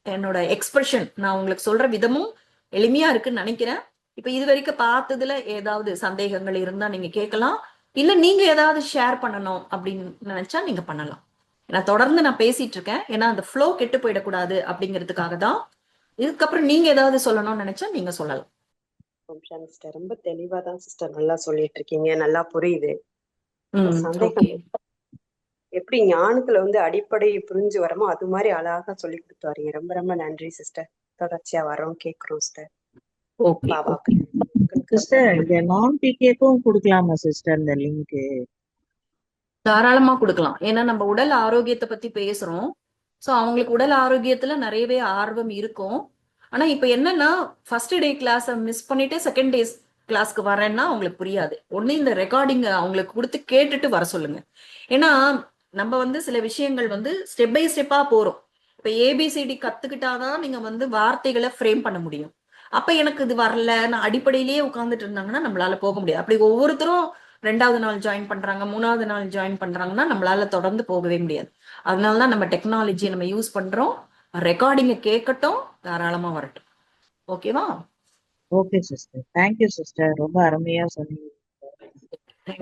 என்னோட எக்ஸ்பிரஷன், நான் உங்களுக்கு சொல்ற விதமும் எளிமையா இருக்குன்னு நினைக்கிறேன். இப்ப இது வரைக்கும் பார்த்ததுல ஏதாவது சந்தேகங்கள் இருந்தா நீங்க கேட்கலாம், இல்ல நீங்க ஏதாவது ஷேர் பண்ணணும் அப்படின்னு நினைச்சா நீங்க பண்ணலாம். ஏன்னா தொடர்ந்து நான் பேசிட்டு இருக்கேன், ஏன்னா அந்த ஃப்ளோ கெட்டு போயிடக்கூடாது அப்படிங்கிறதுக்காக தான். இதுக்கப்புறம் நீங்க ஏதாவது சொல்லணும்னு நினைச்சா நீங்க சொல்லலாம். சிஸ்டர் ரொம்ப தெளிவா தான் சிஸ்டர் நல்லா சொல்லிட்டு இருக்கீங்க, நல்லா புரியுது. சந்தேகம் எப்படி எப்படி ஞானத்துல வந்து அடிப்படை புரிஞ்சு வரமோ அது மாதிரி அழகா சொல்லி கொடுத்தாருங்க. ரொம்ப ரொம்ப நன்றி சிஸ்டர். தொடர்ச்சியா வரோம் கேட்கிறோம் சிஸ்டர். ஓகே பாபாக்கு சிஸ்டர் இந்த நான் பிகேக்கும் கொடுக்கலாமா சிஸ்டர் இந்த லிங்க்? தாராளமா கொடுக்கலாம். ஏன்னா நம்ம உடல் ஆரோக்கியத்தை பத்தி பேசுறோம். சோ அவங்களுக்கு உடல் ஆரோக்கியத்துல நிறையவே ஆர்வம் இருக்கும். ஆனா இப்ப என்னன்னா ஃபர்ஸ்ட் டே கிளாஸ் மிஸ் பண்ணிட்டு செகண்ட் டே கிளாஸ்க்கு வரேன்னா அவங்களுக்கு புரியாது. ஒண்ணு இந்த ரெக்கார்டிங் அவங்களுக்கு கொடுத்து கேட்டுட்டு வர சொல்லுங்க. ஏன்னா நம்ம வந்து சில விஷயங்கள் வந்து ஸ்டெப் பை ஸ்டெப்பா போறோம். இப்ப ஏபிசிடி கத்துக்கிட்டாதான் நீங்க வந்து வார்த்தைகளை ஃப்ரேம் பண்ண முடியும். அப்ப எனக்கு இது வரல, நான் அடிப்படையிலேயே உட்கார்ந்துட்டு இருந்தாங்கன்னா நம்மளால போக முடியாது. அப்படி ஒவ்வொருத்தரும் 2வது நாள் ஜாயின் பண்றாங்க, 3வது நாள் ஜாயின் பண்றாங்கன்னா நம்மளால தொடர்ந்து போகவே முடியாது. அதனாலதான் நம்ம டெக்னாலஜியை நம்ம யூஸ் பண்றோம். ரெக்கார்டிங்க கேட்கட்டும், தாராளமா வரட்டும். ஓகேவா? ஓகே சிஸ்டர், தேங்க்யூ சிஸ்டர், ரொம்ப அருமையா சொன்னீங்க.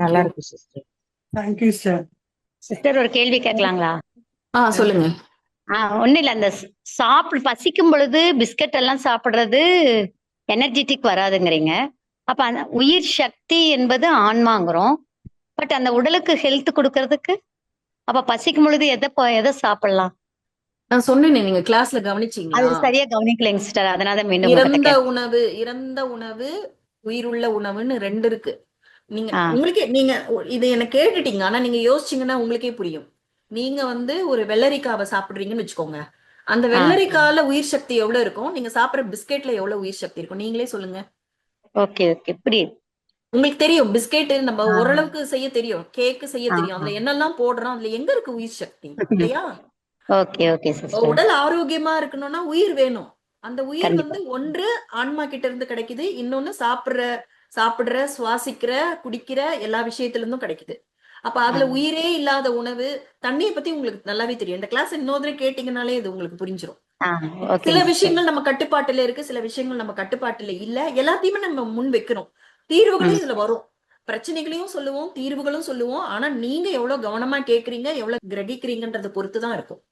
நல்லா இருக்கு சிஸ்டர். Thank you sir. சிஸ்டர் ஒரு கேள்வி கேட்கலாங்களா? சொல்லுங்க. ஒண்ணும் இல்ல, அந்த பசிக்கும் பொழுது பிஸ்கட் எல்லாம் சாப்பிடுறது எனர்ஜெட்டிக் வராதுங்கிறீங்க. அப்ப அந்த உயிர் சக்தி என்பது ஆன்மாங்கிறோம். பட் அந்த உடலுக்கு ஹெல்த் கொடுக்கறதுக்கு அப்ப பசிக்கும் பொழுது எதை சாப்பிடலாம்? நான் சொன்னேனே, நீங்க கிளாஸ்ல அது கவனிச்சீங்களா? சரியா கவனிக்கலைங்க சிஸ்டர், அதனால மீண்டும் உங்ககிட்ட இறந்த உணவு, உயிருள்ள உணவுன்னு 2 இருக்கு. நீங்க ஆ. உங்களுக்கே நீங்க இது என்ன கேட்டுட்டீங்க. ஆனா நீங்க யோசிச்சீங்கன்னா உங்களுக்கே புரியும். நீங்க வந்து ஒரு வெள்ளரிக்காவை சாப்பிடுறீங்கன்னு வச்சுக்கோங்க. அந்த வெள்ளரிக்கால உயிர் சக்தி எவ்வளவு இருக்கும்? நீங்க சாப்பிடுற பிஸ்கெட்ல எவ்வளவு உயிர் சக்தி இருக்கும்? நீங்களே சொல்லுங்க. ஓகே ஓகே புரியுது. உங்களுக்கு தெரியும், பிஸ்கெட் நம்ம ஓரளவுக்கு செய்ய தெரியும், கேக்கு செய்ய தெரியும். அதுல ஆ. என்னெல்லாம் போடுறோம், அதுல எங்க இருக்கு உயிர் சக்தி? இல்லையா? Okay okay sister. உடல் ஆரோக்கியமா இருக்கணும்னா உயிர் வேணும். அந்த உயிர் கண்டிப்பா. வந்து ஒன்று ஆன்மா கிட்ட இருந்து கிடைக்குது, இன்னொன்னு சாப்பிடுற சுவாசிக்கிற குடிக்கிற எல்லா விஷயத்துல இருந்தும் கிடைக்குது. அப்ப அதுல உயிரே இல்லாத உணவு. தண்ணியை பத்தி உங்களுக்கு நல்லாவே தெரியும். இந்த கிளாஸ் இன்னொரு கேட்டீங்கன்னாலே இது உங்களுக்கு புரிஞ்சிடும். சில விஷயங்கள் நம்ம கட்டுப்பாட்டுல இருக்கு, சில விஷயங்கள் நம்ம கட்டுப்பாட்டுல இல்ல. எல்லாத்தையுமே நம்ம முன் வைக்கிறோம். தீர்வுகளும் இதுல வரும். பிரச்சனைகளையும் சொல்லுவோம், தீர்வுகளும் சொல்லுவோம். ஆனா நீங்க எவ்வளவு கவனமா கேக்குறீங்க, எவ்வளவு கிரகிக்கிறீங்கன்றத பொறுத்துதான் இருக்கும்.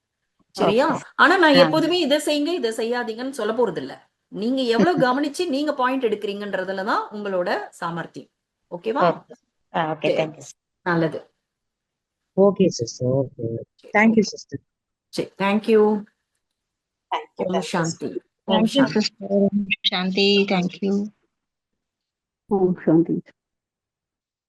சரியா? ஆனா நான் எப்போதுமே இதை செய்யுங்க இதை செய்யாதீங்கன்னு சொல்ல போறது இல்ல. நீங்க எவ்வளவு கவனிச்சு நீங்க பாயிண்ட் எடுக்கிறீங்கன்றதுலதான் உங்களோட சாமர்த்தியம். ஓகேவா? Okay thank you. நல்லது. Okay sister, okay, thank you sister. சரி, thank you. Thank you Om Shanti. Om thank you Shanti. Sister. Shanti, thank you. Om சாந்தி.